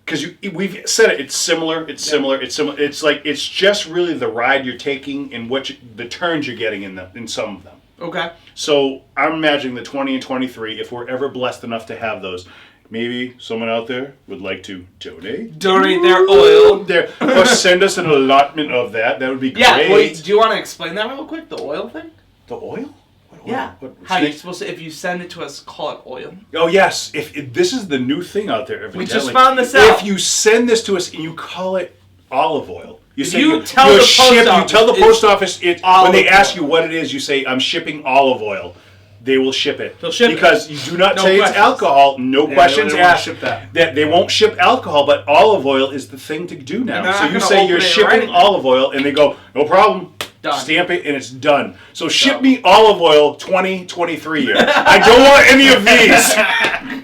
because we've said it, it's similar. It's similar. It's like it's just really the ride you're taking and the turns you're getting in some of them. Okay. So I'm imagining the 20 and 23. If we're ever blessed enough to have those, maybe someone out there would like to donate. Donate their oil. Or send us an allotment of that. That would be great. Yeah, wait, do you want to explain that real quick? The oil thing? The oil? What oil? Yeah. What, How you snake- supposed to, if you send it to us, call it oil? Oh yes, if this is the new thing out there. We Evidently. just found this out. If you send this to us and you call it olive oil, you say you tell you're the post you office tell the it's post office when olive they ask oil. you what it is, you say I'm shipping olive oil. They will ship it. They'll ship it. because you do not No say it's questions. alcohol. No Yeah, questions they won't asked. ship that. They won't ship alcohol, but olive oil is the thing to do they're now. not So you gonna say open you're it and shipping write it. olive oil, and they go, no problem. Done. Stamp it, and it's done. So ship Done. me olive oil 2023 year. I don't want any of these.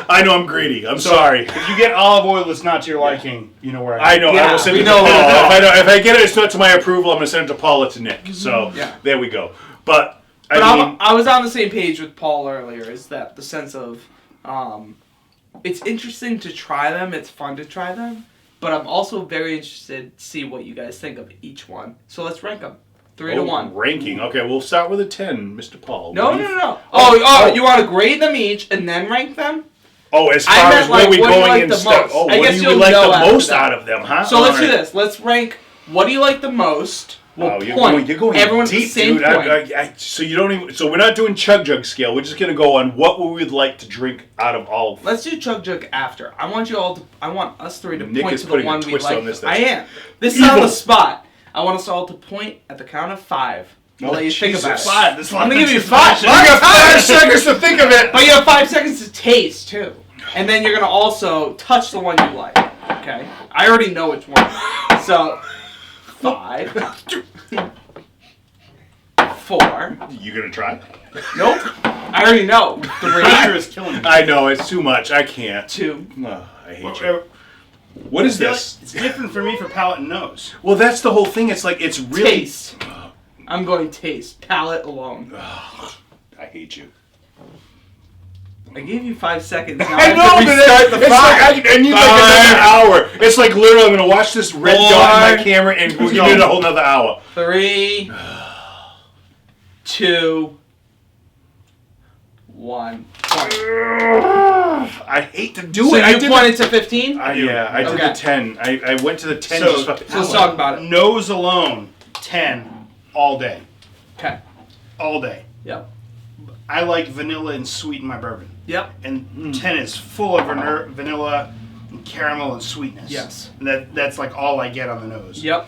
I know I'm greedy. I'm sorry. If you get olive oil that's not to your liking, you know where I know. I Yeah, will send we it to know Paul. that. If I get it, it's not to my approval. I'm going to send it to Paul or to Nick. So Yeah. there we go. But But I mean, I was on the same page with Paul earlier. Is that the sense of, it's interesting to try them. It's fun to try them. But I'm also very interested to see what you guys think of each one. So let's rank them, 3 to 1. ranking. Okay, we'll start with a 10, Mr. Paul. No, What do no, you- no, no. Oh, you want to grade them each and then rank them? Oh, as I far meant, as where like, we what do you going like in the stuff. most? Oh, I what guess do you you'll like know the after most that. out of them, huh? So let's do Alright. this. Let's rank. What do you like the most? will you're point. going Everyone at deep, the same dude. point. So you don't even. So we're not doing chug jug scale. We're just gonna go on what we would like to drink out of all. Let's do chug jug after. I want us three to Nick point is to the putting a one we twist like. on this. I am. This is on the spot. I want us all to point at the count of 5. I'll let you think about it. 5. This I'm gonna give you 5. You got 5 seconds to think of it. But you have 5 seconds to taste too, and then you're gonna also touch the one you like. Okay? I already know which one. So 5, 4. You gonna try? Nope. I already know. 3. Pressure is killing me. I know it's too much. I can't. 2. Oh, I hate you. What is this? It's different for me for palate and nose. Well, that's the whole thing. It's like it's really. Taste. I'm going taste. Palate alone. I hate you. I gave you 5 seconds. Now I know, have to restart but the it's like 5. I need like another hour. It's like literally I'm gonna watch this red dot in my camera and we'll give it a whole nother hour. 3, 2, 1. I hate to do So it. you pointed to 15? I did Okay. the 10. I went to the 10. So- just for So let's talk about it. Nose alone, 10 all day. Okay. All day. Yep. I like vanilla and sweet in my bourbon. Yep. And 10 is full of vanilla and caramel and sweetness. Yes. And that's like all I get on the nose. Yep.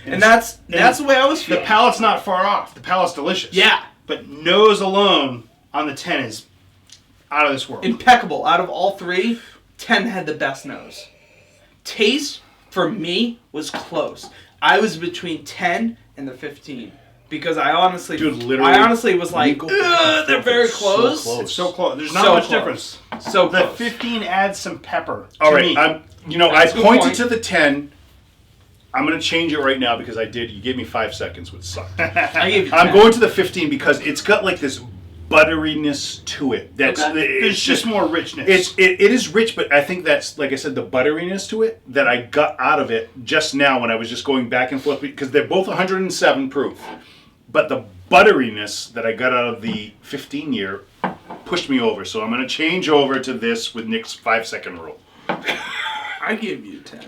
And that's the way I was The feeling. palate's not far off. The palate's delicious. Yeah. But nose alone on the 10 is out of this world. Impeccable. Out of all 3, 10 had the best nose. Taste, for me, was close. I was between 10 and the 15. Because I honestly, Dude, literally, I honestly was like, Winkle back they're and very forth. close. So It's so close. There's not So much close. difference. So The close. 15 adds some pepper. All to right, me. I That's a good pointed point. to the 10. I'm going to change it right now because I did. You gave me 5 seconds, which sucked. I gave you 10. I'm going to the 15 because it's got like this butteriness to it. That's Okay. There's just more richness. it is rich, but I think that's, like I said, the butteriness to it that I got out of it just now when I was just going back and forth because they're both 107 proof. But the butteriness that I got out of the 15 year pushed me over. So I'm going to change over to this with Nick's 5-second rule. I gave you 10.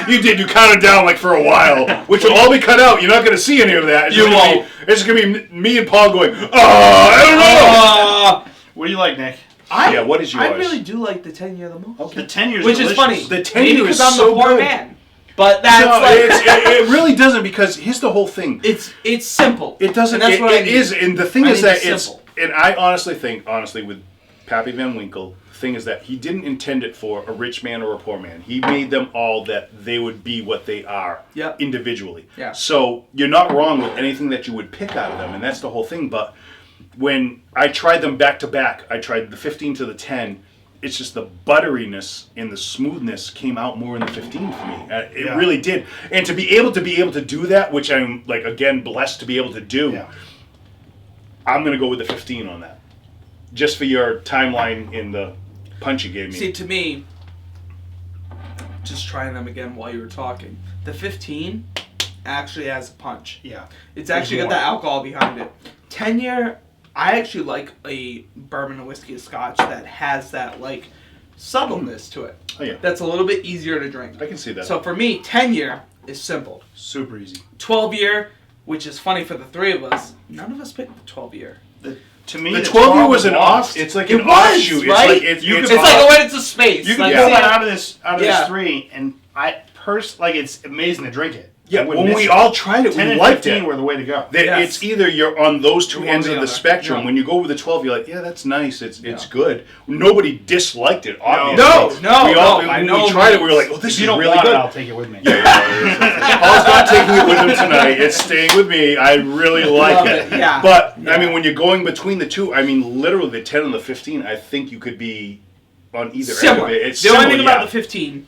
You did. You counted down like for a while, which will all be cut out. You're not going to see any of that. You won't. It's going to be me and Paul going, I don't know. What do you like, Nick? Yeah, what is yours? I really do like the 10 year the most. Okay. The 10 years Which is funny. delicious. The 10 Maybe year is because I'm so the poor good. man. But that's No, like... it really doesn't because here's the whole thing. It's simple. It doesn't. And that's what I It need. is, and the thing I is need that it it's. simple. And I honestly think, with Pappy Van Winkle, the thing is that he didn't intend it for a rich man or a poor man. He made them all that they would be what they are Yep. individually. Yeah. So you're not wrong with anything that you would pick out of them, and that's the whole thing. But when I tried them back to back, I tried the 15 to the 10. It's just the butteriness and the smoothness came out more in the 15 for me. It Yeah. really did. And to be able to do that, which I'm like again blessed to be able to do. Yeah. I'm going to go with the 15 on that. Just for your timeline in the punch you gave me. See, to me, just trying them again while you were talking, the 15 actually has a punch. Yeah. It's actually got more. the alcohol behind it. 10 year, I actually like a bourbon, a whiskey, a scotch that has that, like, subtleness to it. Oh, yeah. That's a little bit easier to drink. I can see that. So for me, 10 year is simple. Super easy. 12 year, which is funny for the three of us, none of us picked the 12 year. To me, the 12 year was an lost. off. It's like It an was, offshoot. right? It's like It's You it's could like buy- it went into space. You can like, pull yeah. that out of this Yeah. 3, and it's amazing to drink it. yeah. I wouldn't When miss we it. all tried it, 10 we and liked 15 it. were the way to go. Yes. It's either you're on those two One or ends the of the other. spectrum. Yeah. When you go with the 12, you're like, yeah, that's nice. It's Yeah. good. Nobody disliked it. Obviously. No, We all, by when no we tried it, we were means. like, oh, this If you is don't really want good. it, I'll take it with me. Paul's not taking it with him tonight. It's staying with me. I really like Love it. it, yeah. But, Yeah. I mean, when you're going between the two, I mean, literally the 10 and the 15, I think you could be on either Similar. end of it. It's The only similar, thing about yeah. the 15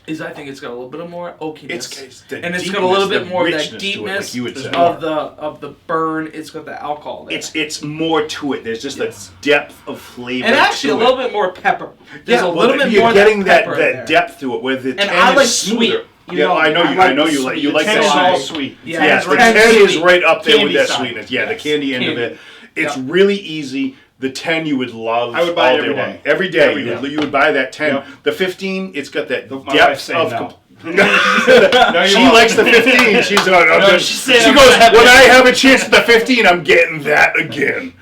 is I think it's got a little bit of more oakiness. It's the and it's got a deepness, little bit the more of that richness to it, deepness like you would say. of the burn. It's got the alcohol there. It's more to it. There's just Yes. a depth of flavor. and actually to a little it. bit more pepper. There's Yeah, a little bit you're more getting that pepper in there. depth to it. Where the 10 I is like smoother. sweet. You Yeah, know, I know I you. like I know the you like sweet. you like 10 that is sweet. all sweet. sweet. Yeah, Yes, the 10 10 is sweet. right up there with Candy that side. sweetness. Yeah, the Yes. candy end of Candy. it. It's Yeah. really easy. The 10 you would love. I would buy all it every day long. day. Every day Every you day. would buy that 10. Yep. The 15, it's got that My wife's depth saying of. no. No, She likes the 15. She's she said goes, when I have a chance at the 15, I'm getting that again.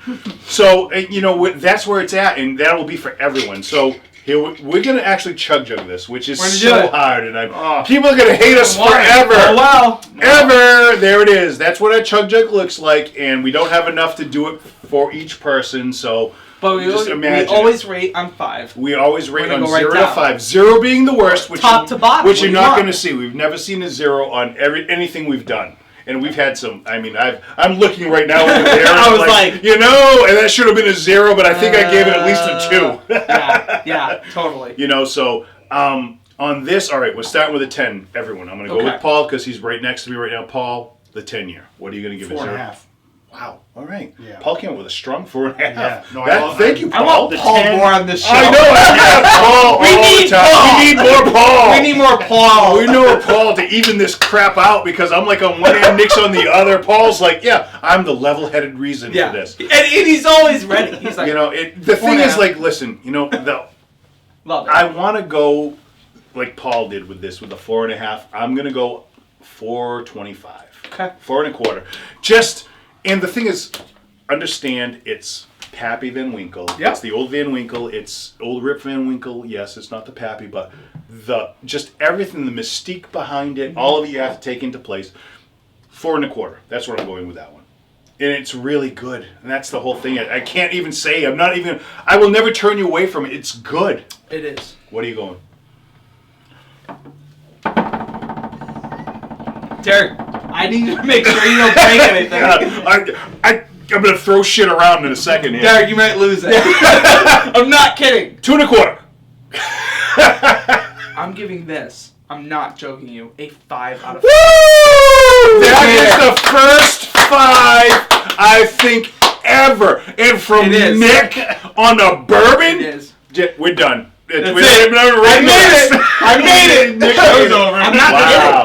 So, that's where it's at, and that will be for everyone. So, here we're going to actually chug this, which is so hard, and people are going to hate us forever. Oh, wow. Ever. There it is. That's what a chug jug looks like, and we don't have enough to do it for each person, so... But we always rate on 5. We always rate on 0 to 5. 0 being the worst, which top to bottom, which you're not going to see. We've never seen a 0 on anything we've done, and we've had some. I mean, I'm looking right now over there. I was like, and that should have been a 0, but I think I gave it at least a 2. yeah, totally. So on this, all right, we're starting with a 10. Everyone, I'm going to go with Paul because he's right next to me right now. Paul, the 10 year. What are you going to give it? 4.5. Wow. All right. Yeah. Paul came up with a strong 4.5. Yeah. No, thank you, Paul. I want Paul more on this show. I know. Paul. We need Paul. We need more Paul. We need more Paul. We need Paul to even this crap out because I'm like on one hand, Nick's on the other. Paul's like, I'm the level-headed reason for this. And he's always ready. He's like, the thing is, like, listen, love it. I want to go like Paul did with this, with the 4.5. I'm gonna go 4.25. Okay. 4.25. And the thing is, understand it's Pappy Van Winkle. Yep. It's the old Van Winkle. It's Old RIP Van Winkle. Yes, it's not the Pappy, but just everything, the mystique behind it, all of you have to take into place. 4.25. That's where I'm going with that one. And it's really good. And that's the whole thing. I can't even say, I will never turn you away from it. It's good. It is. What are you going? Derek, I need to make sure you don't break anything. I'm going to throw shit around in a second here. Derek, you might lose it. I'm not kidding. 2.25. I'm giving this, I'm not joking you, a 5 out of 5. Woo! That is the first 5 I think ever. And from Nick on a bourbon, it is. We're done. I made it. Nick goes over. I'm not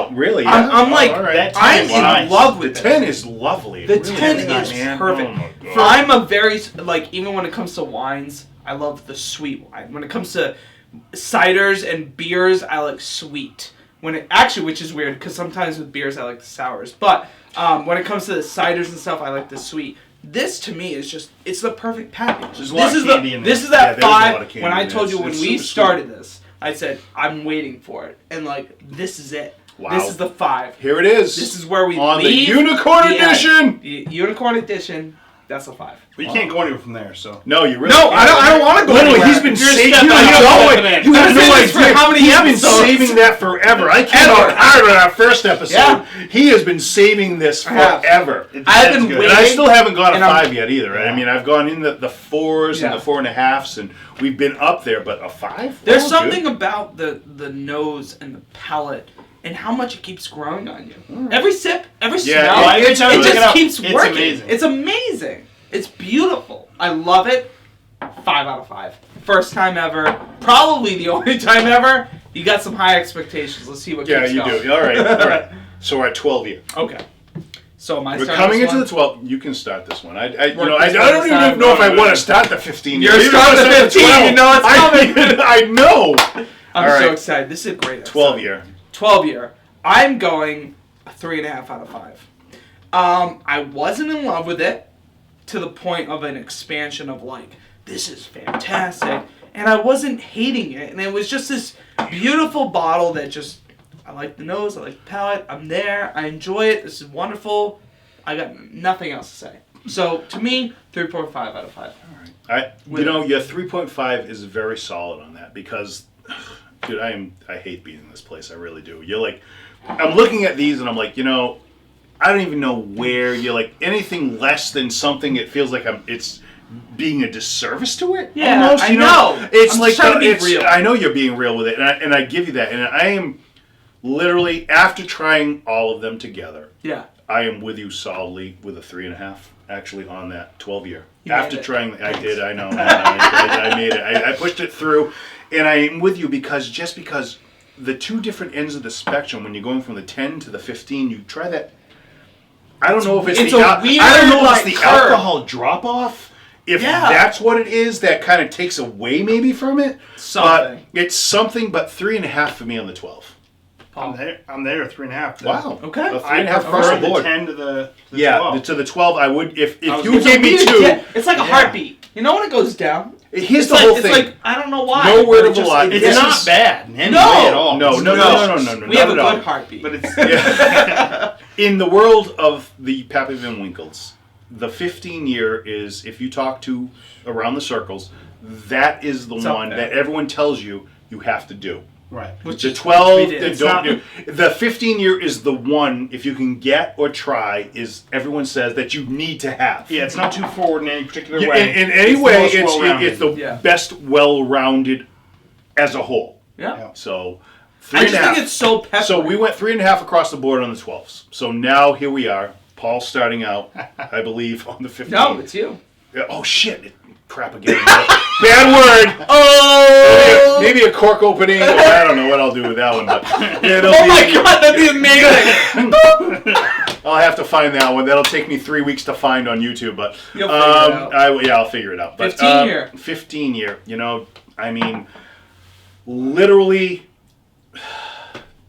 kidding. Really? I'm like, I'm in love with the 10 is lovely. The 10 is perfect. I'm a very, even when it comes to wines, I love the sweet wine. When it comes to ciders and beers, I like sweet. Which is weird, because sometimes with beers, I like the sours. But when it comes to the ciders and stuff, I like the sweet. This to me is it's the perfect package. There's a lot of candy in there. This is that 5. When I told you when we started this, I said I'm waiting for it, and this is it. Wow. This is the 5. Here it is. This is where we on leave the Unicorn Edition. The Unicorn Edition. That's a 5. But you can't go anywhere from there, so. No, you really No, can't. I don't want to go anywhere. He's been saving. You have no idea How many He's been saving that forever. I came out hard on our first episode. Yeah. He has been saving this forever. I've been waiting. And I still haven't gone a 5 yet either. Right? I mean, I've gone in the 4s and the 4.5s, and we've been up there. But a 5? There's something about the nose and the palate and how much it keeps growing on you. Every sip, every smell, it just keeps working. It's amazing. It's amazing. It's beautiful. I love it. 5 out of 5. First time ever. Probably the only time ever. You got some high expectations. Let's see what keeps going. Yeah, you do. All right. So we're at 12 here. Okay. So am I We're starting coming this into one? the 12. You can start this one. I don't this even know if I want to start the 15. You're starting the 15. You know it's coming. I know. I'm so excited. This is a great episode. 12 year. 12 year. I'm going a 3.5 out of 5. I wasn't in love with it to the point of an expansion of this is fantastic, and I wasn't hating it, and it was just this beautiful bottle that I like the nose, I like the palate, I'm there, I enjoy it, this is wonderful, I got nothing else to say. So, to me, 3.5 out of 5. All right. Your 3.5 is very solid on that because, dude, I hate being in this place, I really do. You're I'm looking at these and I'm like, I don't even know where you're anything less than something. It feels like it's being a disservice to it. Yeah, almost, I know. It's I'm trying to be real. I know you're being real with it, and I give you that. And I am literally after trying all of them together. Yeah, I am with you solidly with a 3.5. Actually, on that 12 year. After trying, I did. I know. I made it. I pushed it through, and I am with you because the two different ends of the spectrum, when you're going from the 10 to the 15, you try that. I don't know if it's the alcohol drop off. If that's what it is, that kind of takes away maybe from it. Something. But it's something. But 3.5 for me on the 12. I'm there 3.5. Wow. Okay. A I 3.5 across prefer the the board. 10 to the 12. To the 12, I would. If you It's gave a me weird 2, it's like a heartbeat. You know when it goes down? here's It's the like, whole it's thing. like, I don't know why. No word but of a lie. It's This not is- bad in any No. way at all. No. It's We not have a at all. good heartbeat. But it's Yeah. In the world of the Pappy Van Winkles, the 15-year is, if you talk to around the circles, that is the It's up one there. that everyone tells you have to do. right. Which The is 12, we did. they It's don't not- do. The 15-year is the one, if you can get or try, is everyone says that you need to have. Yeah, it's not too forward in any particular Yeah, way. in any It's the way, most it's well-rounded. the Yeah. best well-rounded as a whole. Yeah. So, I 3.5. just think it's so peppery. So we went 3.5 across the board on the 12s. So now here we are. Paul's starting out, I believe, on the 15. No, it's you. Oh shit! Crap again. Bad word. Oh! Maybe a cork opening. Or I don't know what I'll do with that one. But yeah, it'll Oh be- my god, that'd be amazing! I'll have to find that one. That'll take me 3 weeks to find on YouTube. But You'll figure it out. I'll figure it out. But 15-year. 15-year. You know, I mean, literally.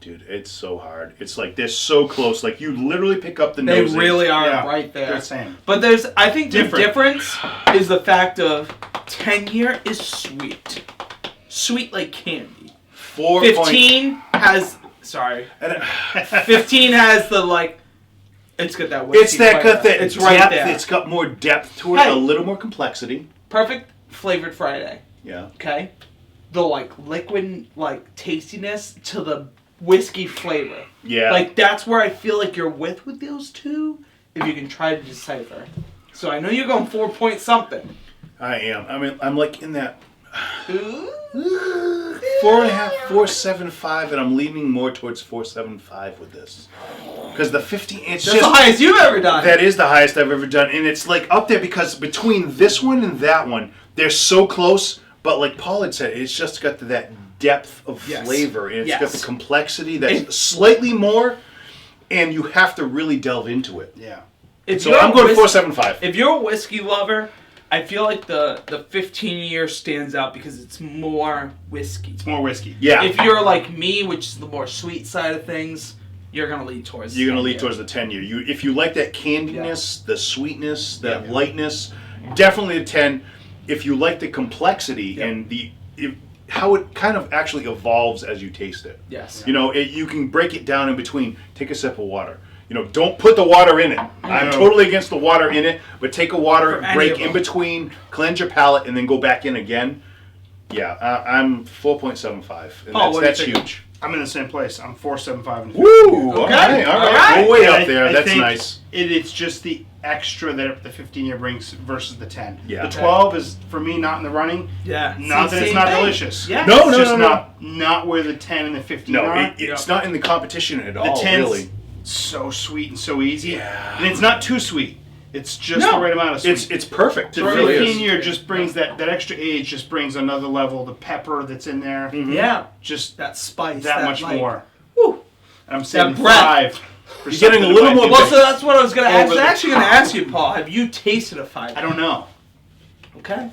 Dude, it's so hard. It's like they're so close. Like you literally pick up the They nosing. really are Yeah, right there. they're the same. But I think the Different. difference is the fact of 10-year is sweet. Sweet like candy. 4 15 has, sorry. 15 has the like, it's got that whiskey It's that flavor. got that It's depth. right there. It's got more depth to it, Hey. a little more complexity. Perfect flavored Friday. Yeah. Okay? The like liquid like tastiness to the whiskey flavor. Yeah. Like that's where I feel like you're with those two, if you can try to decipher. So I know you're going 4 point something. I am. I mean, I'm like in that Ooh. 4.5, 4.75, and I'm leaning more towards 4.75 with this. Because the 15, it's That's the just highest you've ever done. that is the highest I've ever done, and it's like up there because between this one and that one, they're so close. But like Paul had said, it's just got that depth of Yes. flavor, and it's got Yes. the complexity that's slightly more, and you have to really delve into it. Yeah. If So you're I'm a going whis- 4.75. If you're a whiskey lover, I feel like the 15-year stands out because it's more whiskey. It's more whiskey. Yeah. If you're like me, which is the more sweet side of things, you're gonna lead towards. You're going to lead 10-year. towards the 10-year. If you like that candiness, the sweetness, that Yeah. lightness, definitely a 10. If you like the complexity Yeah. and how it kind of actually evolves as you taste it. Yes. You know, you can break it down in between. Take a sip of water. You know, don't put the water in it. I'm totally against the water in it, but take a water, For any break of in them. between, cleanse your palate, and then go back in again. Yeah, I'm 4.75, and Paul, what do you that's think? huge. I'm in the same place. I'm 4.75 and 15. Woo! Okay, All right, all all right. right. We're way And up there. I That's think nice. It's just the extra that the 15-year brings versus the 10. Yeah. The 12 is, for me, not in the running. Yeah. Not that it's Same not thing. delicious. Yeah. No, It's no, just no. not where the 10 and the 15 No, are. it's not in the competition at The all, 10's really. so sweet and so easy. Yeah. And it's not too sweet. It's just No. the right amount of sweet. It's perfect. the It really is. 15-year just brings that extra age, just brings another level. The pepper that's in there, Yeah. just That spice. that much like, more. Woo. I'm saving breath. 5. For You're getting something a little that might more be Well, big. so that's what I was gonna Over ask. the Actually, gonna top. ask you, Paul. Have you tasted a 5? I don't know. Okay.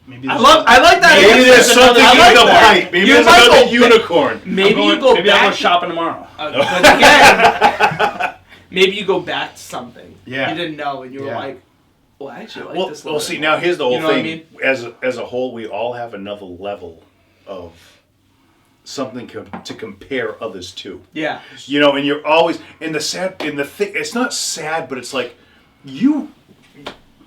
Maybe I there's like that. Maybe answer. there's something I like in the that. pipe. Maybe You there's might another go- unicorn. Maybe you go maybe I'll go back. shopping tomorrow. But again, maybe you go back to something Yeah. you didn't know, and you were Yeah. like, "Well, I actually like Well, this." a well, little see, bit now more." here's the whole You know what I thing. mean? As a whole, we all have another level of something to compare others to. Yeah. You know, and you're always in the thing. It's not sad, but it's like you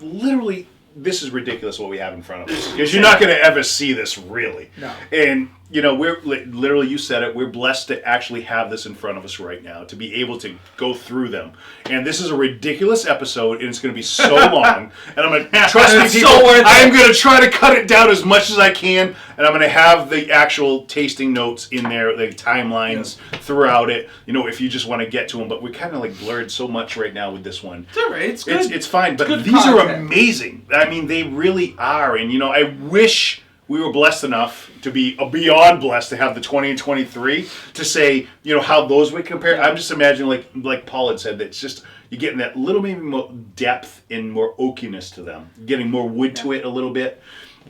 literally. This is ridiculous what we have in front of us because you're not going to ever see this really. No. And you know, we're literally, you said it. We're blessed to actually have this in front of us right now to be able to go through them. And this is a ridiculous episode, and it's going to be so long. And I'm going to trust me, It's people. so worth it. I'm going to try to cut it down as much as I can, and I'm going to have the actual tasting notes in there, the timelines throughout it. You know, if you just want to get to them, but we're kind of like blurred so much right now with this one. It's all right. It's good. It's fine, but good these are content. amazing. I mean, they really are. And, you know, I wish we were blessed enough to be beyond blessed to have the 20 and 23 to say, you know, how those would compare. I'm just imagining, like Paul had said, that it's just, you're getting that little maybe more depth and more oakiness to them. Getting more wood to it a little bit.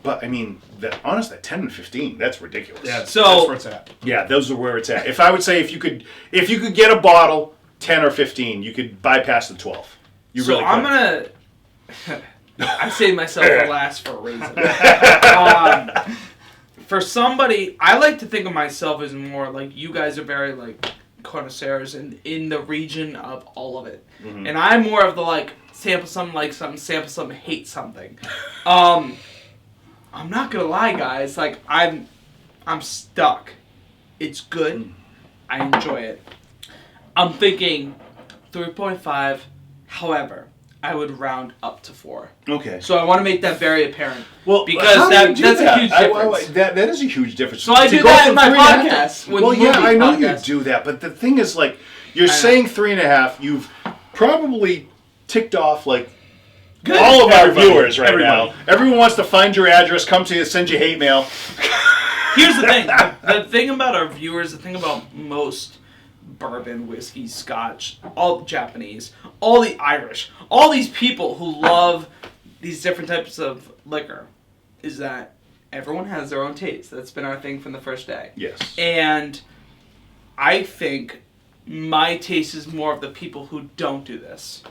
But I mean, honestly, 10 and 15, that's ridiculous. Yeah, So- that's where it's at. Yeah, those are where it's at. If I would say if you could get a bottle, 10 or 15, you could bypass the 12. You So really could. I'm gonna. I saved myself for last for a reason. For somebody, I like to think of myself as more like you guys are very like connoisseurs in the region of all of it, and I'm more of the like sample something, like something, sample something, hate something. I'm not gonna lie, guys. Like I'm stuck. It's good. I enjoy it. I'm thinking 3.5. However, I would round up to 4. Okay. So I want to make that very apparent. Well, because how do you do that's that? a huge difference. That is a huge difference. So I To do go that from in my 3.5 podcast. with Well, yeah, movie I know podcasts. you do that, but the thing is, like, you're know. saying 3.5. You've probably ticked off like Good. all of our Everybody. viewers right Everybody. now. Everyone wants to find your address, come to you, send you hate mail. Here's the thing. The thing about our viewers, the thing about most bourbon, whiskey, scotch, all the Japanese, all the Irish, all these people who love these different types of liquor, is that everyone has their own taste. That's been our thing from the first day. Yes. And I think my taste is more of the people who don't do this.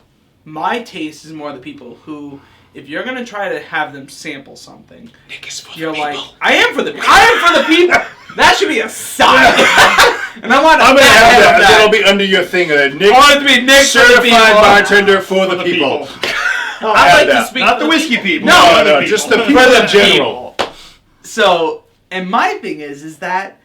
My taste is more of the people who, if you're going to try to have them sample something, Nick is for you're the like, people. I am for the people. That should be a sign. And I want I'm gonna have that. that. That'll be under your thing. Nick, I want it to be Nick for the certified people. bartender for the people. I'll I have like to that. speak Not for the whiskey people. No, other no, just people. the people in general. So, and my thing is that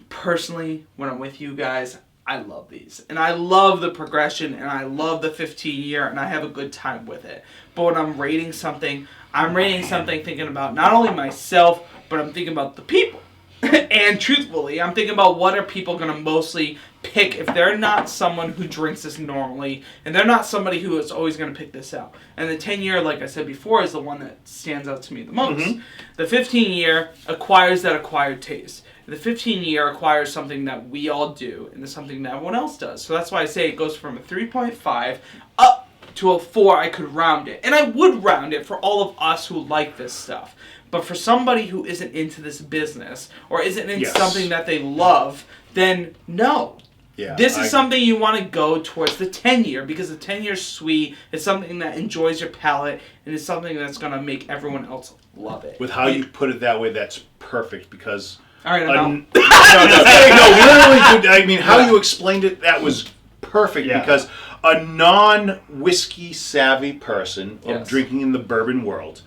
personally, when I'm with you guys, I love these. And I love the progression, and I love the 15 year, and I have a good time with it. But when I'm rating something thinking about not only myself, but I'm thinking about the people. And truthfully, I'm thinking about what are people going to mostly pick if they're not someone who drinks this normally, and they're not somebody who is always going to pick this out. And the 10 year, like I said before, is the one that stands out to me the most. The 15 year acquires that acquired taste. The 15 year acquires something that we all do, and it's something that everyone else does. So that's why I say it goes from a 3.5 up to a 4. I could round it. And I would round it for all of us who like this stuff. But for somebody who isn't into this business, or isn't in Yes. something that they love, then no. Yeah, This is something you want to go towards the 10 year, because the 10 year is sweet. It's something that enjoys your palate, and it's something that's going to make everyone else love it. With how you put it that way, that's perfect because. All right, I'm out. No, literally, dude, I mean, how you explained it, that was perfect Yeah. because a non-whiskey savvy person of Yes. drinking in the bourbon world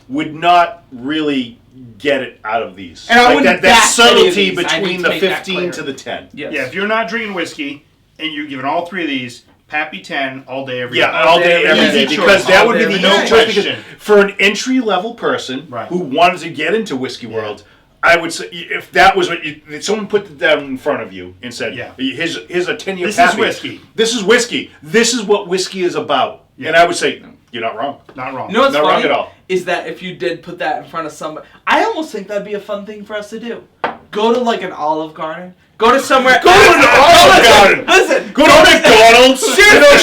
would not really get it out of these. And I Like wouldn't that back any of subtlety these. I between need to the make that 15 clear. to the 10. Yes. Yeah, if you're not drinking whiskey and you're giving all 3 of these, Pappy 10 all day, every day. Yeah, all day, every day, Easy because choice. that All would be day, the every easy day. choice. Because Question. for an entry-level person Right. who wanted to get into whiskey world, I would say if that was what if someone put that in front of you and said, Yeah. here's a 10-year This is Pappy. whiskey. This is whiskey. This is what whiskey is about." Yeah. And I would say, "You're not wrong." Not wrong. You know what's Not wrong funny at all. is that if you did put that in front of somebody, I almost think that'd be a fun thing for us to do. Go to like an Olive Garden. Go to somewhere. Go to an Olive Garden. Listen. Go to McDonald's.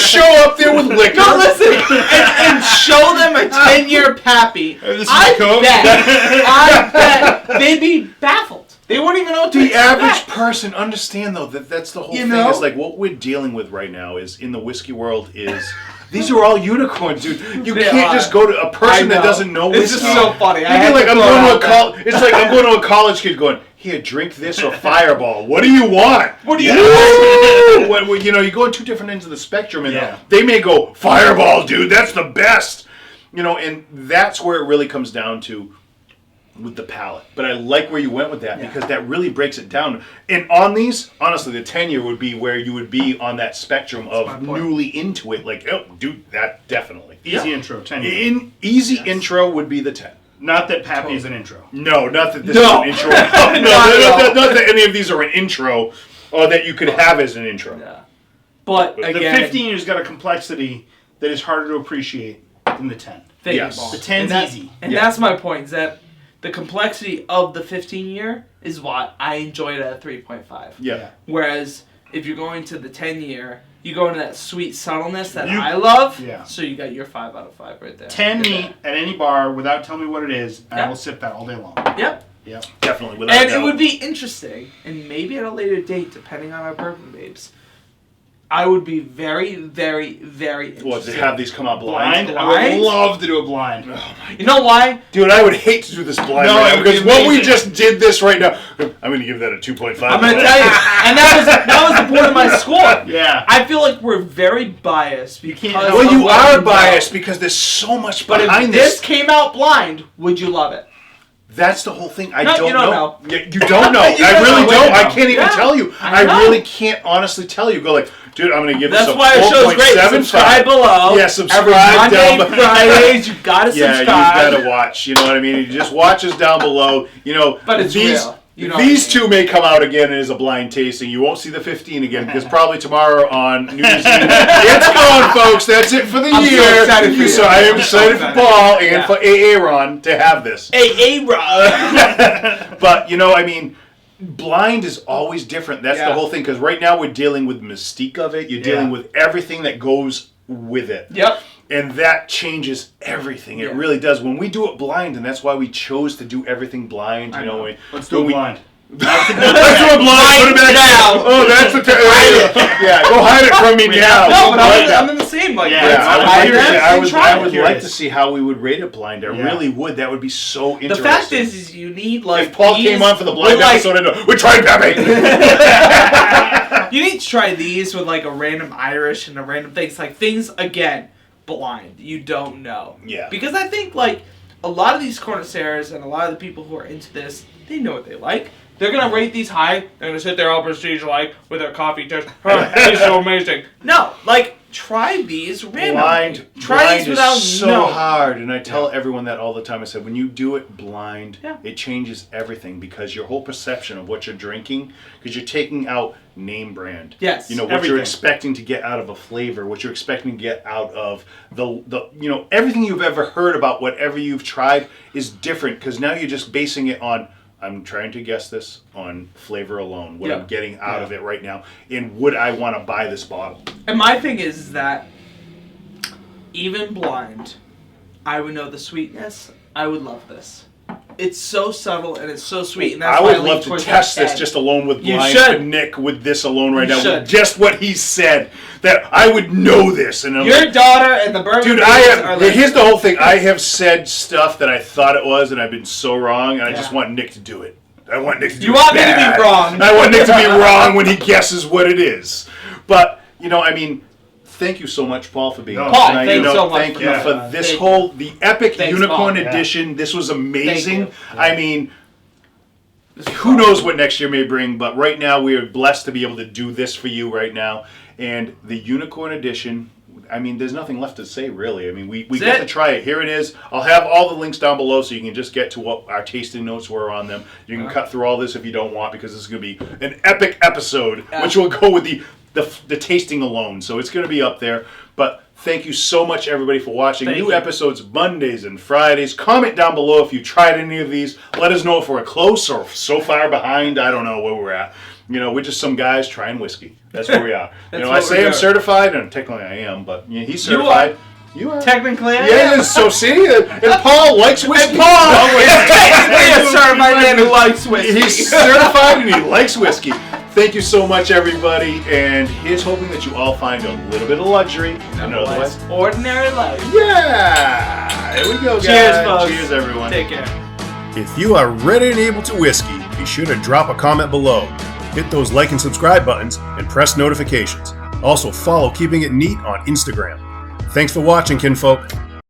Show up there with liquor. No, listen, and show them a 10-year Pappy. This is I Coke. bet they'd be baffled. They wouldn't even know what to The expect. average person, understand though that that's the whole You thing. know? Is like what we're dealing with right now is in the whiskey world is these are all unicorns, dude. You They can't are. just go to a person I that know. doesn't know whiskey. It's just so funny. I It'd had be like to I'm throw going it to out a It's like I'm going to a college kid going, "Here, drink this or Fireball. What do you want? What do you Woo! You know, you go on 2 different ends of the spectrum, and Yeah. they may go Fireball, dude. That's the best. You know, and that's where it really comes down to. With the palate, but I like where you went with that because that really breaks it down. And on these, honestly, the 10-year would be where you would be on that spectrum my of point. newly into it. Like, oh, dude, that definitely. Easy intro, 10 years. In easy intro would be the 10. Not that Pappy is an intro. No, not that this No. is an intro. Not that any of these are an intro, or that you could have as an intro. Yeah. But The again, 15 has got a complexity that is harder to appreciate than the 10. thank you, Yes. Paul. The 10's And that's- easy. And Yeah. that's my point, is that the complexity of the 15 year is what I enjoyed at a 3.5. Yeah. Yeah. Whereas if you're going to the 10 year, You go into that sweet subtleness that I love. Yeah. So you got your 5 out of 5 right there. 10 neat at any bar without telling me what it is, and I Yeah. will sip that all day long. Yep. Yep. Definitely. Without And doubt. it would be interesting, and maybe at a later date, depending on our bourbon babes, I would be very, very, very interested. What, to have these come out blind? Blind? I would love to do a blind. You know why? Dude, I would hate to do this blind No, right it now, would be because what we amazing. just did this right now, I'm going to give that a 2.5. I'm gonna tell you, and that was the point of my score. Yeah. I feel like we're very biased because can't help of Well, you what are we know. biased because there's so much But behind if this came out blind, would you love it? That's the whole thing. I No, don't you don't know. know. Yeah, you don't know. You I don't really know. don't. I Yeah. can't even tell you. I I know. really can't honestly tell you. Go like, dude, I'm going to give this That's a why our show's great. 4.75. Subscribe below. Yeah, subscribe Every Monday, down below. Fridays, you gotta Yeah, subscribe. you gotta watch. You know what I mean? You just watch us down below. You know, But it's these real. You know these what I two may come out again as a blind tasting. You won't see the 15 again because probably tomorrow on New Year's Eve it's gone, folks. That's it for the I'm so year. excited for you. So I am I'm so excited for excited. Paul and Yeah. for Aaron to have this. Hey, Rob. But you know, I mean, blind is always different. That's the Yeah. whole thing. Because right now we're dealing with mystique of it. You're dealing with everything that goes with it. Yep. And that changes everything. It Yeah. really does. When we do it blind, and that's why we chose to do everything blind. You know, Let's do a blind. Let's do a blind. Put it back now. Oh, that's the yeah. Go hide it from me now. No, but Right now. I'm in the same. Like, Yeah, let's I try would, this I and would, try I it. would Curious. like to see how we would rate it blind. I Yeah. really would. That would be so The interesting. fact is you need like. if Paul these came on for the blind with, like, episode, I'd know, we're trying Pappy. You need to try these with like a random Irish and a random things. Like things again, blind. You don't know. Yeah. Because I think like a lot of these connoisseurs and a lot of the people who are into this, they know what they like. They're gonna rate these high. They're gonna sit there all prestige like with their coffee test. This is so amazing. No, like try these randomly. Try blind these without is so knowing. hard, and I tell everyone that all the time. I said, when you do it blind, Yeah. it changes everything because your whole perception of what you're drinking, because you're taking out name brand. Yes, You know what everything. you're expecting to get out of a flavor, what you're expecting to get out of the you know, everything you've ever heard about whatever you've tried is different because now you're just basing it on. I'm trying to guess this on flavor alone, what Yeah. I'm getting out of it right now, and would I want to buy this bottle? And my thing is that even blind, I would know the sweetness. I would love this. It's so subtle and it's so sweet, and that's I why would lean love to towards test that this end. just alone with You blind should. for Nick with this alone right You now. should. With just what he said, that I would know this. And I'm Your like, daughter and the bourbon dude, babes I are have. like, Here's the whole thing. I have said stuff that I thought it was, and I've been so wrong, and I just Yeah. want Nick to do it. I want Nick to do You it want me to be bad. wrong. I want Nick to be wrong when he guesses what it is. But you know, I mean. Thank you so much, Paul, for being No, on Paul, tonight. thanks so much Thank for you that. for this Thank the epic Thanks, Unicorn Paul. Yeah. edition. This was amazing. Thank you. I mean, This is who fun. knows what next year may bring, but right now we are blessed to be able to do this for you right now. And the Unicorn Edition, I mean, there's nothing left to say, really. I mean, we That's get it. to try it. Here it is. I'll have all the links down below so you can just get to what our tasting notes were on them. You can cut through all this if you don't want, because this is going to be an epic episode, Yeah. which will go with the tasting alone. So it's going to be up there. But thank you so much, everybody, for watching. Thank New you. episodes Mondays and Fridays. Comment down below if you tried any of these. Let us know if we're close or so far behind. I don't know where we're at. You know, we're just some guys trying whiskey. That's where we are. You That's know, what I we're say I'm doing. certified, and technically I am, but yeah, he's You certified. You are. Technically, I Yeah, am. so see, and Paul likes whiskey. Paul is technically a certified man who likes whiskey. He's certified and he likes whiskey. Thank you so much, everybody, and here's hoping that you all find a little bit of luxury. And otherwise, Ordinary life. yeah! There we go, guys. Cheers, folks. Cheers, everyone. Take care. If you are ready and able to whiskey, be sure to drop a comment below. Hit those like and subscribe buttons and press notifications. Also follow Keeping It Neat on Instagram. Thanks for watching, kinfolk.